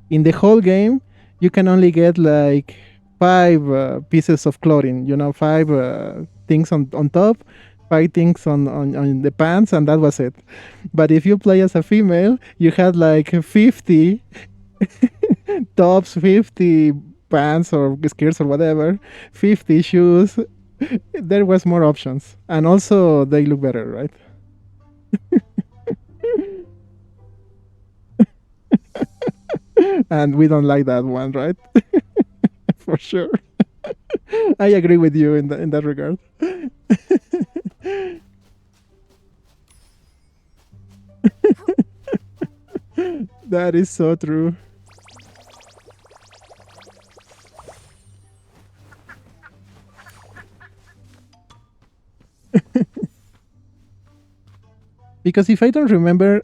A: in the whole game, you can only get like 5 pieces of clothing, you know, 5 things on top, 5 things on the pants, and that was it. But if you play as a female, you had like 50 tops, 50 pants or skirts or whatever, 50 shoes. There was more options. And also they look better, right? And we don't like that one, right? For sure. I agree with you in that regard. That is so true. Because if I don't remember,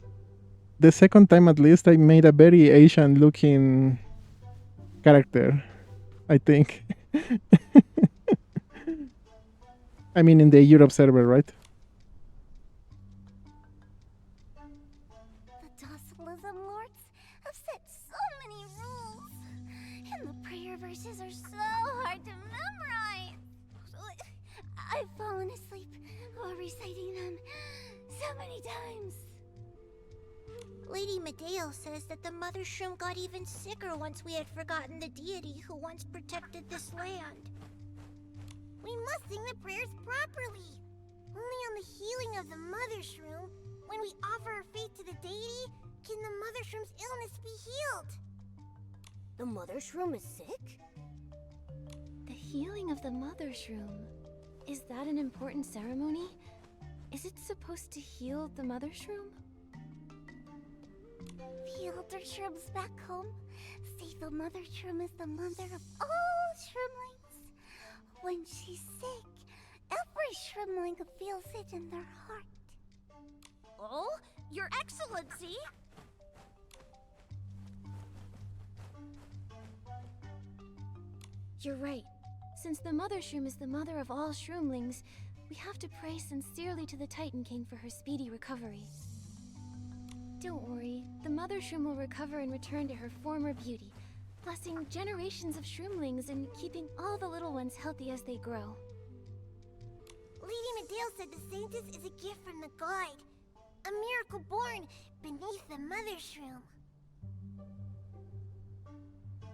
A: the second time at least I made a very Asian looking character, I think. I mean in the Europe server, right?
C: The Docilysm Lords have set so many rules, and the prayer verses are so hard to memorize. I've fallen asleep while reciting them so many times. Lady Medeo says that the Mother Shroom got even sicker once we had forgotten the deity who once protected this land. We must sing the prayers properly. Only on the healing of the Mother Shroom When we offer our faith to the deity, can the mother shroom's illness be healed?
D: The mother shroom is sick?
B: The healing of the mother shroom. Is that an important ceremony? Is it supposed to heal the mother shroom?
C: The elder shrooms back home say the mother shroom is the mother of all shroomlings. When she's sick, every shroomling feels it in their heart.
D: Oh, Your Excellency!
B: You're right. Since the Mother Shroom is the mother of all shroomlings, we have to pray sincerely to the Titan King for her speedy recovery. Don't worry, the Mother Shroom will recover and return to her former beauty, blessing generations of shroomlings and keeping all the little ones healthy as they grow.
C: Lady Medale said the Saintess is a gift from the god. A miracle born beneath the Mother Shroom.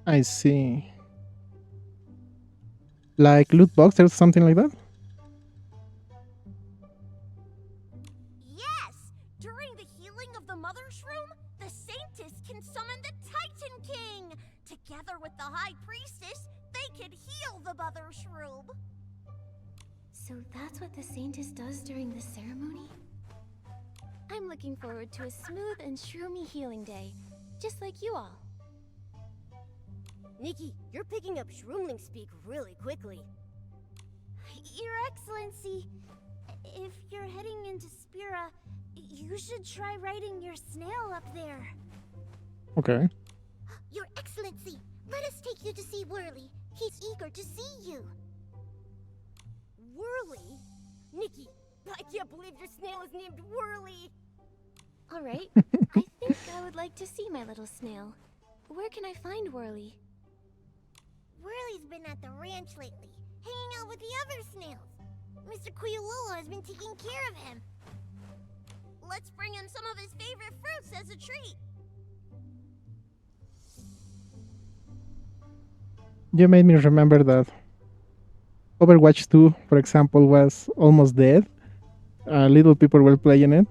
A: I see. Like loot box or something like that?
D: Yes! During the healing of the Mother Shroom, the Saintess can summon the Titan King! Together with the High Priestess, they can heal the Mother Shroom!
B: So that's what the Saintess does during the ceremony? I'm looking forward to a smooth and shroomy healing day, just like you all.
D: Nikki, you're picking up shroomling speak really quickly.
C: Your Excellency, if you're heading into Spira, you should try riding your snail up there.
A: Okay.
C: Your Excellency, let us take you to see Whirly. He's eager to see you.
D: Whirly? Nikki, I can't believe your snail is named Whirly!
B: Alright, I think I would like to see my little snail. Where can I find Whirly?
C: Whirly's been at the ranch lately, hanging out with the other snails. Mr. Kuyulula has been taking care of him.
D: Let's bring him some of his favorite fruits as a treat.
A: You made me remember that Overwatch 2, for example, was almost dead. Little people were playing it.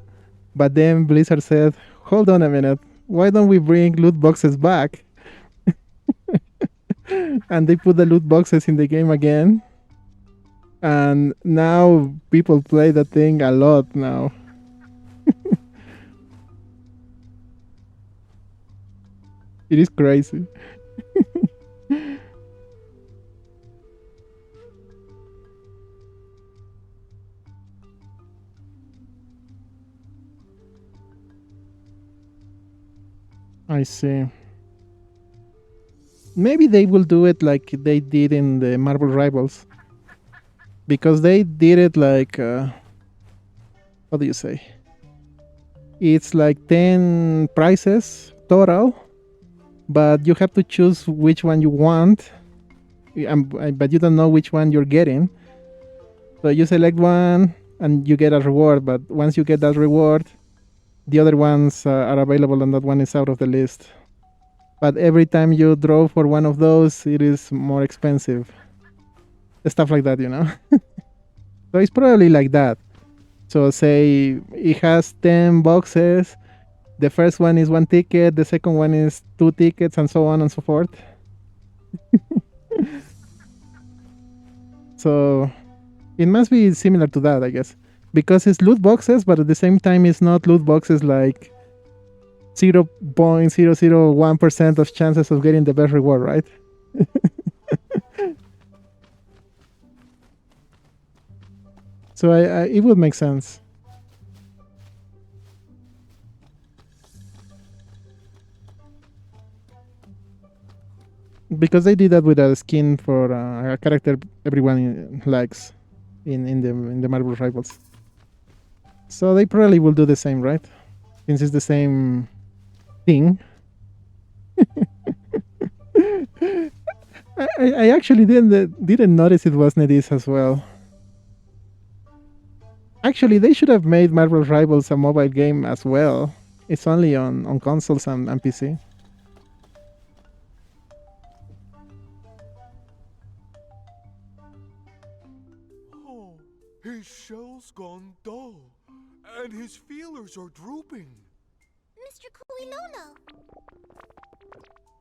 A: But then Blizzard said, hold on a minute, why don't we bring loot boxes back? And they put the loot boxes in the game again. And now people play that thing a lot now. It is crazy. I see. Maybe they will do it like they did in the Marvel Rivals. Because they did it like... what do you say? It's like 10 prizes total. But you have to choose which one you want. But you don't know which one you're getting. So you select one and you get a reward. But once you get that reward, the other ones are available and that one is out of the list. But every time you draw for one of those, it is more expensive. Stuff like that, you know? So it's probably like that. So say it has 10 boxes. The first one is 1 ticket. The second one is 2 tickets and so on and so forth. So it must be similar to that, I guess. Because it's loot boxes, but at the same time it's not loot boxes like 0.001% of chances of getting the best reward, right? So it would make sense. Because they did that with a skin for a character everyone likes in the Marvel Rivals. So they probably will do the same, right? Since it's the same thing. I actually didn't notice it was Nedis as well. Actually, they should have made Marvel Rivals a mobile game as well. It's only on consoles and PC.
E: Oh, his shell's gone dull, And his feelers are drooping.
C: Mr. Kuilolo!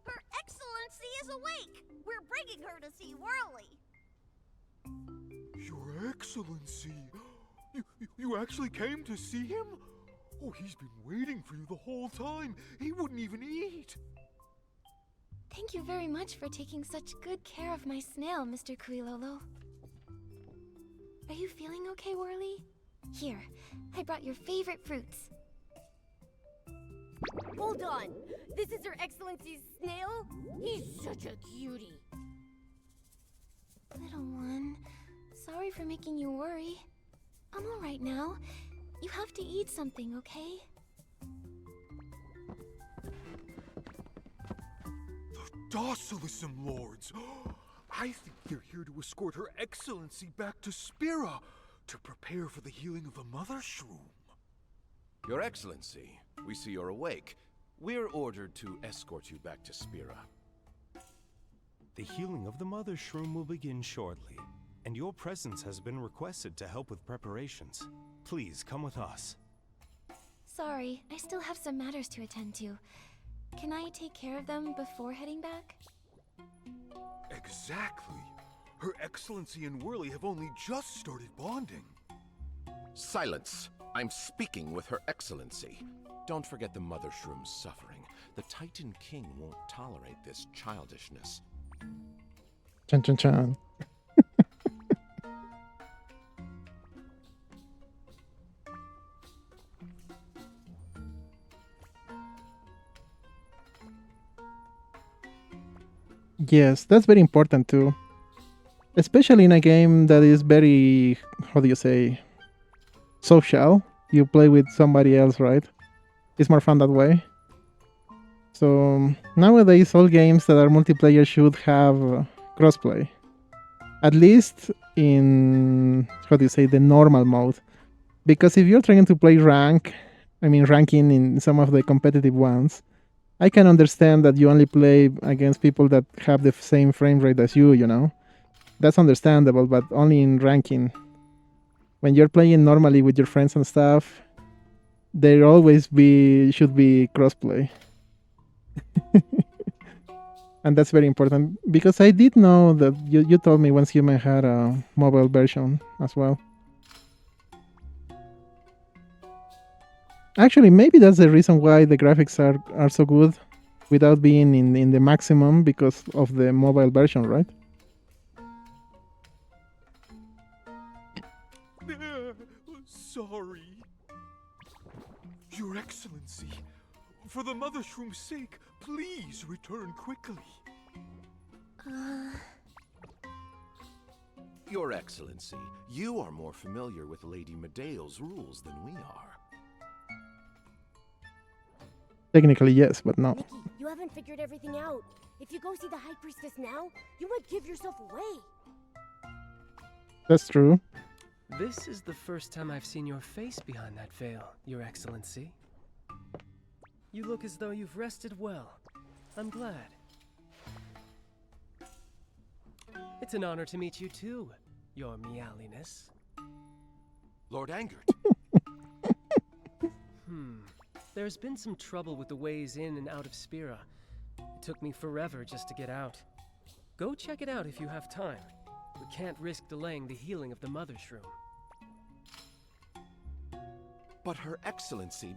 C: Her Excellency is awake! We're bringing her to see Whirly!
E: Your Excellency! You actually came to see him? Oh, he's been waiting for you the whole time. He wouldn't even eat.
B: Thank you very much for taking such good care of my snail, Mr. Kuilolo. Are you feeling okay, Whirly? Here, I brought your favorite fruits.
D: Hold on. This is Her Excellency's snail? He's such a cutie.
B: Little one, sorry for making you worry. I'm alright now. You have to eat something, okay?
E: The Docilism Lords! I think they're here to escort Her Excellency back to Spira to prepare for the healing of the Mother Shroom.
F: Your Excellency, we see you're awake. We're ordered to escort you back to Spira.
G: The healing of the Mother Shroom will begin shortly, and your presence has been requested to help with preparations. Please come with us.
B: Sorry, I still have some matters to attend to. Can I take care of them before heading back?
E: Exactly. Her Excellency and Whirly have only just started bonding.
F: Silence! I'm speaking with Her Excellency. Don't forget the Mother Shroom's suffering. The Titan King won't tolerate this childishness.
A: Chan chan chan. Yes, that's very important too. Especially in a game that is very, how do you say, social. You play with somebody else, right? It's more fun that way. So nowadays, all games that are multiplayer should have crossplay. At least in, how do you say, the normal mode. Because if you're trying to play ranking in some of the competitive ones, I can understand that you only play against people that have the same frame rate as you, you know? That's understandable, but only in ranking. When you're playing normally with your friends and stuff, there always should be crossplay. And that's very important, because I did know that you told me once Human had a mobile version as well. Actually, maybe that's the reason why the graphics are so good without being in the maximum, because of the mobile version, right?
E: Sorry. Your Excellency, for the Mother Shroom's sake, please return quickly.
F: Your Excellency, you are more familiar with Lady Medeo's rules than we are.
A: Technically, yes, but no.
D: Nikki, you haven't figured everything out. If you go see the High Priestess now, you might give yourself away.
A: That's true.
H: This is the first time I've seen your face behind that veil, Your Excellency. You look as though you've rested well. I'm glad. It's an honor to meet you too, Your Meowliness.
F: Lord Angert.
H: There's been some trouble with the ways in and out of Spira. It took me forever just to get out. Go check it out if you have time. We can't risk delaying the healing of the Mother Shroom.
F: But Her Excellency...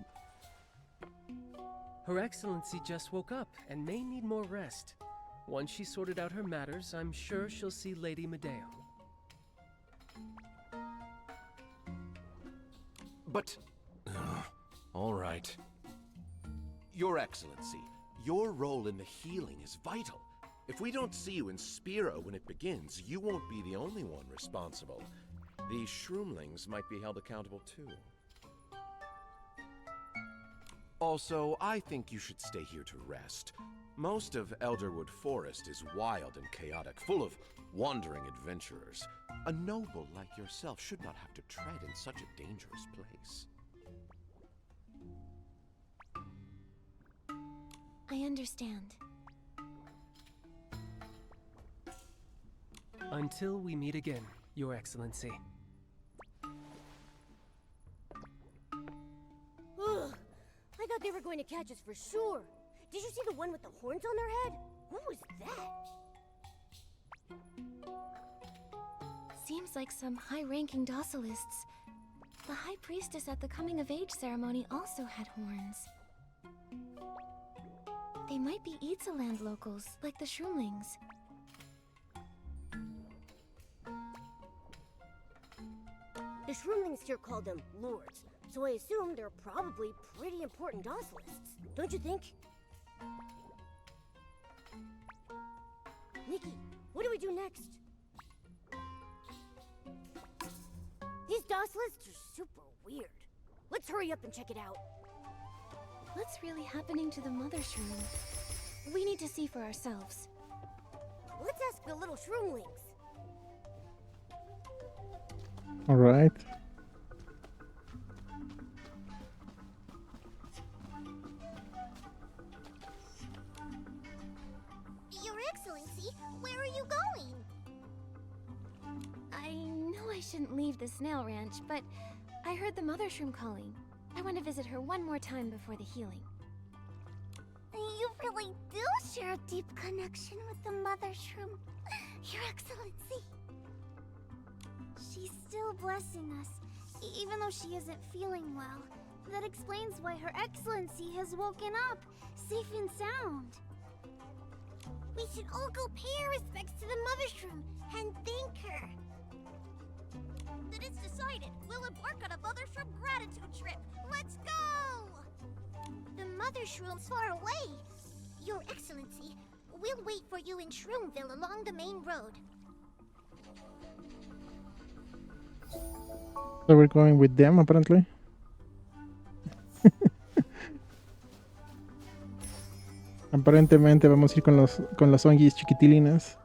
H: Her Excellency just woke up and may need more rest. Once she's sorted out her matters, I'm sure she'll see Lady Medeo.
F: But... all right. Your Excellency, your role in the healing is vital. If we don't see you in Spira when it begins, you won't be the only one responsible. The Shroomlings might be held accountable too. Also, I think you should stay here to rest. Most of Elderwood Forest is wild and chaotic, full of wandering adventurers. A noble like yourself should not have to tread in such a dangerous place.
B: I understand.
H: Until we meet again, Your Excellency.
D: thought they were going to catch us for sure. Did you see the one with the horns on their head? What was that?
B: Seems like some high-ranking docilists. The High Priestess at the coming-of-age ceremony also had horns. They might be Itzaland locals, like the Shroomlings.
D: The Shroomlings here call them lords, so I assume they're probably pretty important docilists, don't you think? Nikki, what do we do next? These docilists are super weird. Let's hurry up and check it out.
B: What's really happening to the Mother Shroom? We need to see for ourselves.
D: Let's ask the little Shroomlings.
A: All right.
C: Your Excellency, where are you going?
B: I know I shouldn't leave the snail ranch, but I heard the Mother Shroom calling. I want to visit her one more time before the healing.
C: You really do share a deep connection with the Mother Shroom, Your Excellency. She's still blessing us, even though she isn't feeling well. That explains why Her Excellency has woken up, safe and sound. We should all go pay our respects to the Mother Shroom and thank her. Then it's decided. We'll embark on a Mother Shroom gratitude trip. Let's go! The Mother Shroom's far away. Your Excellency, we'll wait for you in Shroomville along the main road.
A: So we're going with them, apparently. Aparentemente vamos a ir con los onguis chiquitilinas.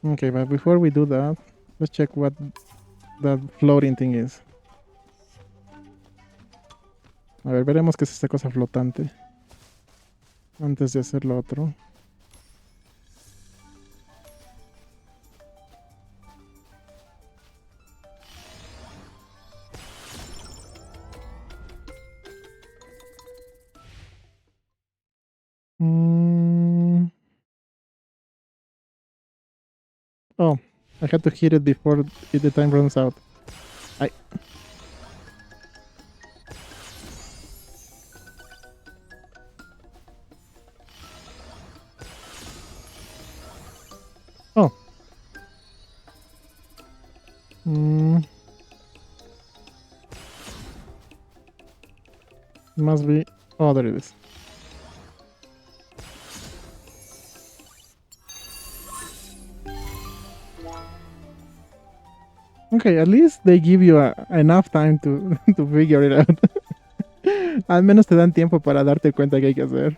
A: Okay, but before we do that, let's check what that floating thing is. A ver, veremos qué es esta cosa flotante antes de hacer lo otro. Oh, I had to hit it before the time runs out. Oh. Must be... Oh, there it is. Okay, at least they give you enough time to figure it out. Al menos te dan tiempo para darte cuenta que hay que hacer.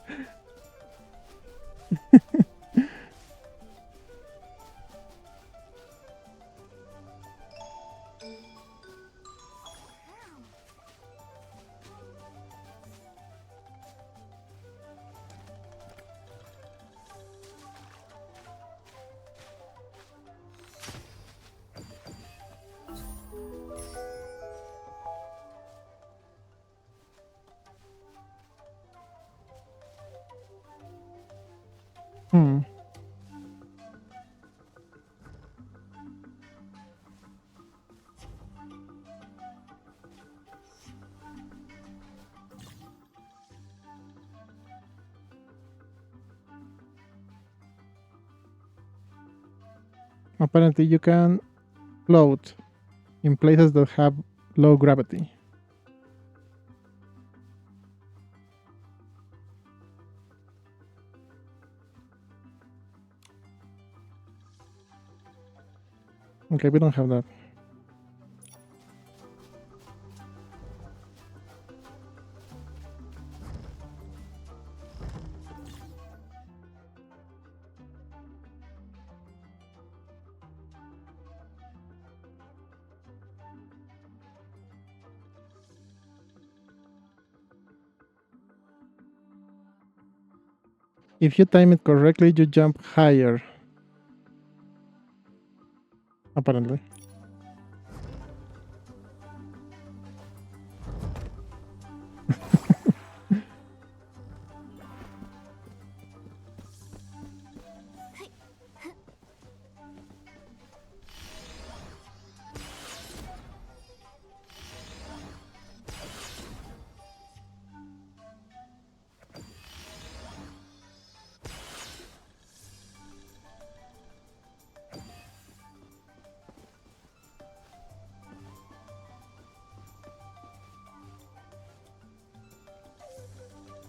A: Apparently you can float in places that have low gravity. Okay, we don't have that. If you time it correctly, you jump higher. Apparently.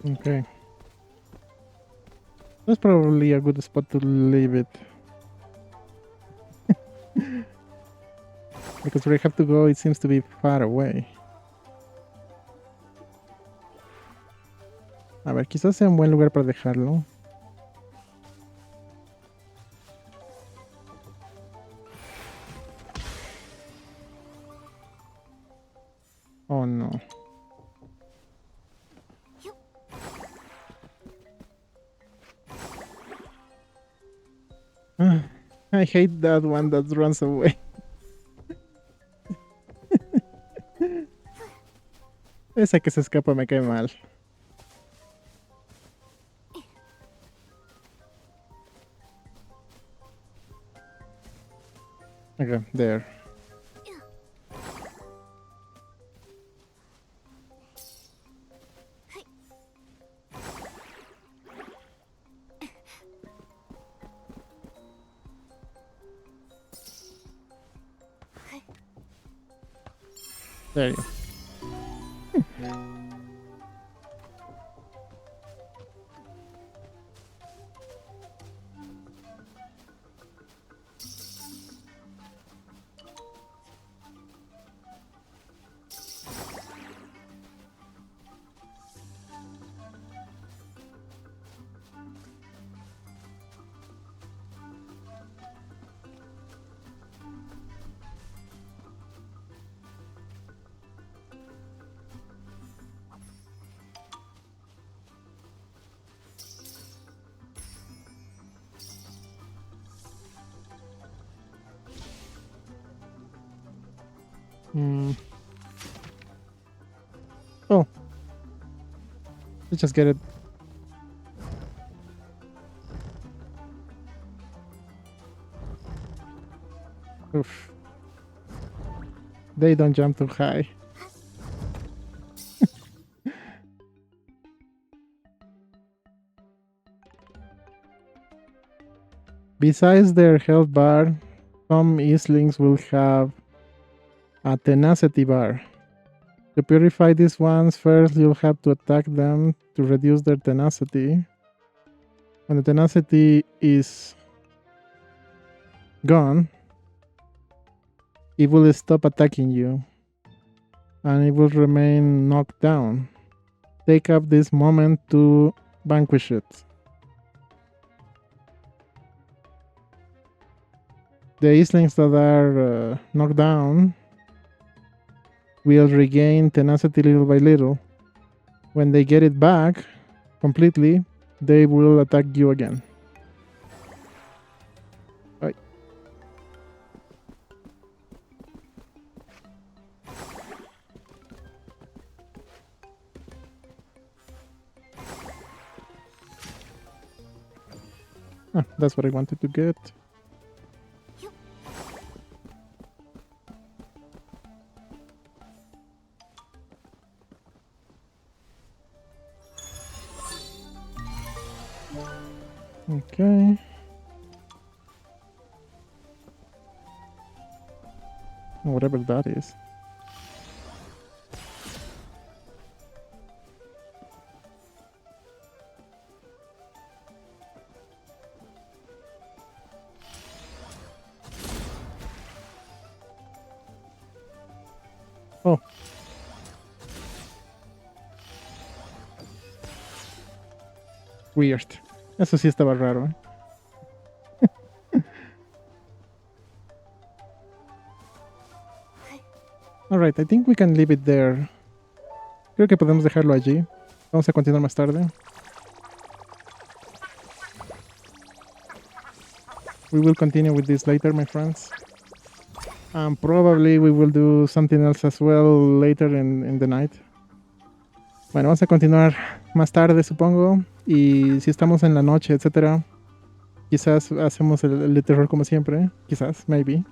A: Okay. That's probably a good spot to leave it. Because where I have to go, it seems to be far away. A ver, quizás sea un buen lugar para dejarlo. Oh no. I hate that one that runs away. Esa que se escapa me cae mal. Okay, there. There you go. Oh. Let's just get it. Oof. They don't jump too high. Besides their health bar, some Eastlings will have a tenacity bar. To purify these ones, first you'll have to attack them to reduce their tenacity. When the tenacity is gone, it will stop attacking you and it will remain knocked down. Take up this moment to vanquish it. The Eastlings that are knocked down will regain tenacity little by little. When they get it back completely, they will attack you again. Right. Ah, that's what I wanted to get. Okay. Whatever that is. Oh. Weird. Eso sí estaba raro, ¿eh? Alright, I think we can leave it there. Creo que podemos dejarlo allí. Vamos a continuar más tarde. We will continue with this later, my friends. And probably we will do something else as well later in the night. Bueno, vamos a continuar más tarde, supongo. Y si estamos en la noche, etcétera, quizás hacemos el de terror como siempre. Quizás, maybe.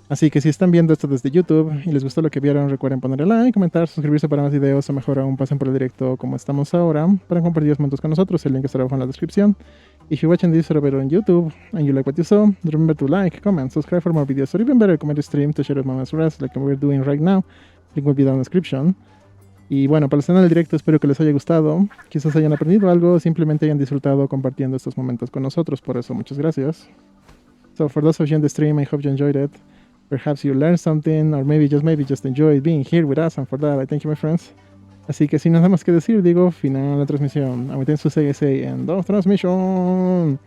A: Así que si están viendo esto desde YouTube y les gustó lo que vieron, recuerden ponerle like, comentar, suscribirse para más videos o mejor aún pasen por el directo como estamos ahora para compartir los momentos con nosotros. El link estará abajo en la descripción. If you're watching this over on YouTube and you like what you saw, remember to like, comment, subscribe for more videos, or even better, comment to stream to share with moments for us like we're doing right now. Link will be down in the description. Y bueno, para los que están en el directo, espero que les haya gustado. Quizás hayan aprendido algo, simplemente hayan disfrutado compartiendo estos momentos con nosotros. Por eso, muchas gracias. So, for those of you in the stream, I hope you enjoyed it. Perhaps you learned something, or maybe just enjoyed being here with us. And for that, I thank you, my friends. Así que sin nada más que decir, digo, final de la transmisión. Aumenten su CSA en 2 transmission.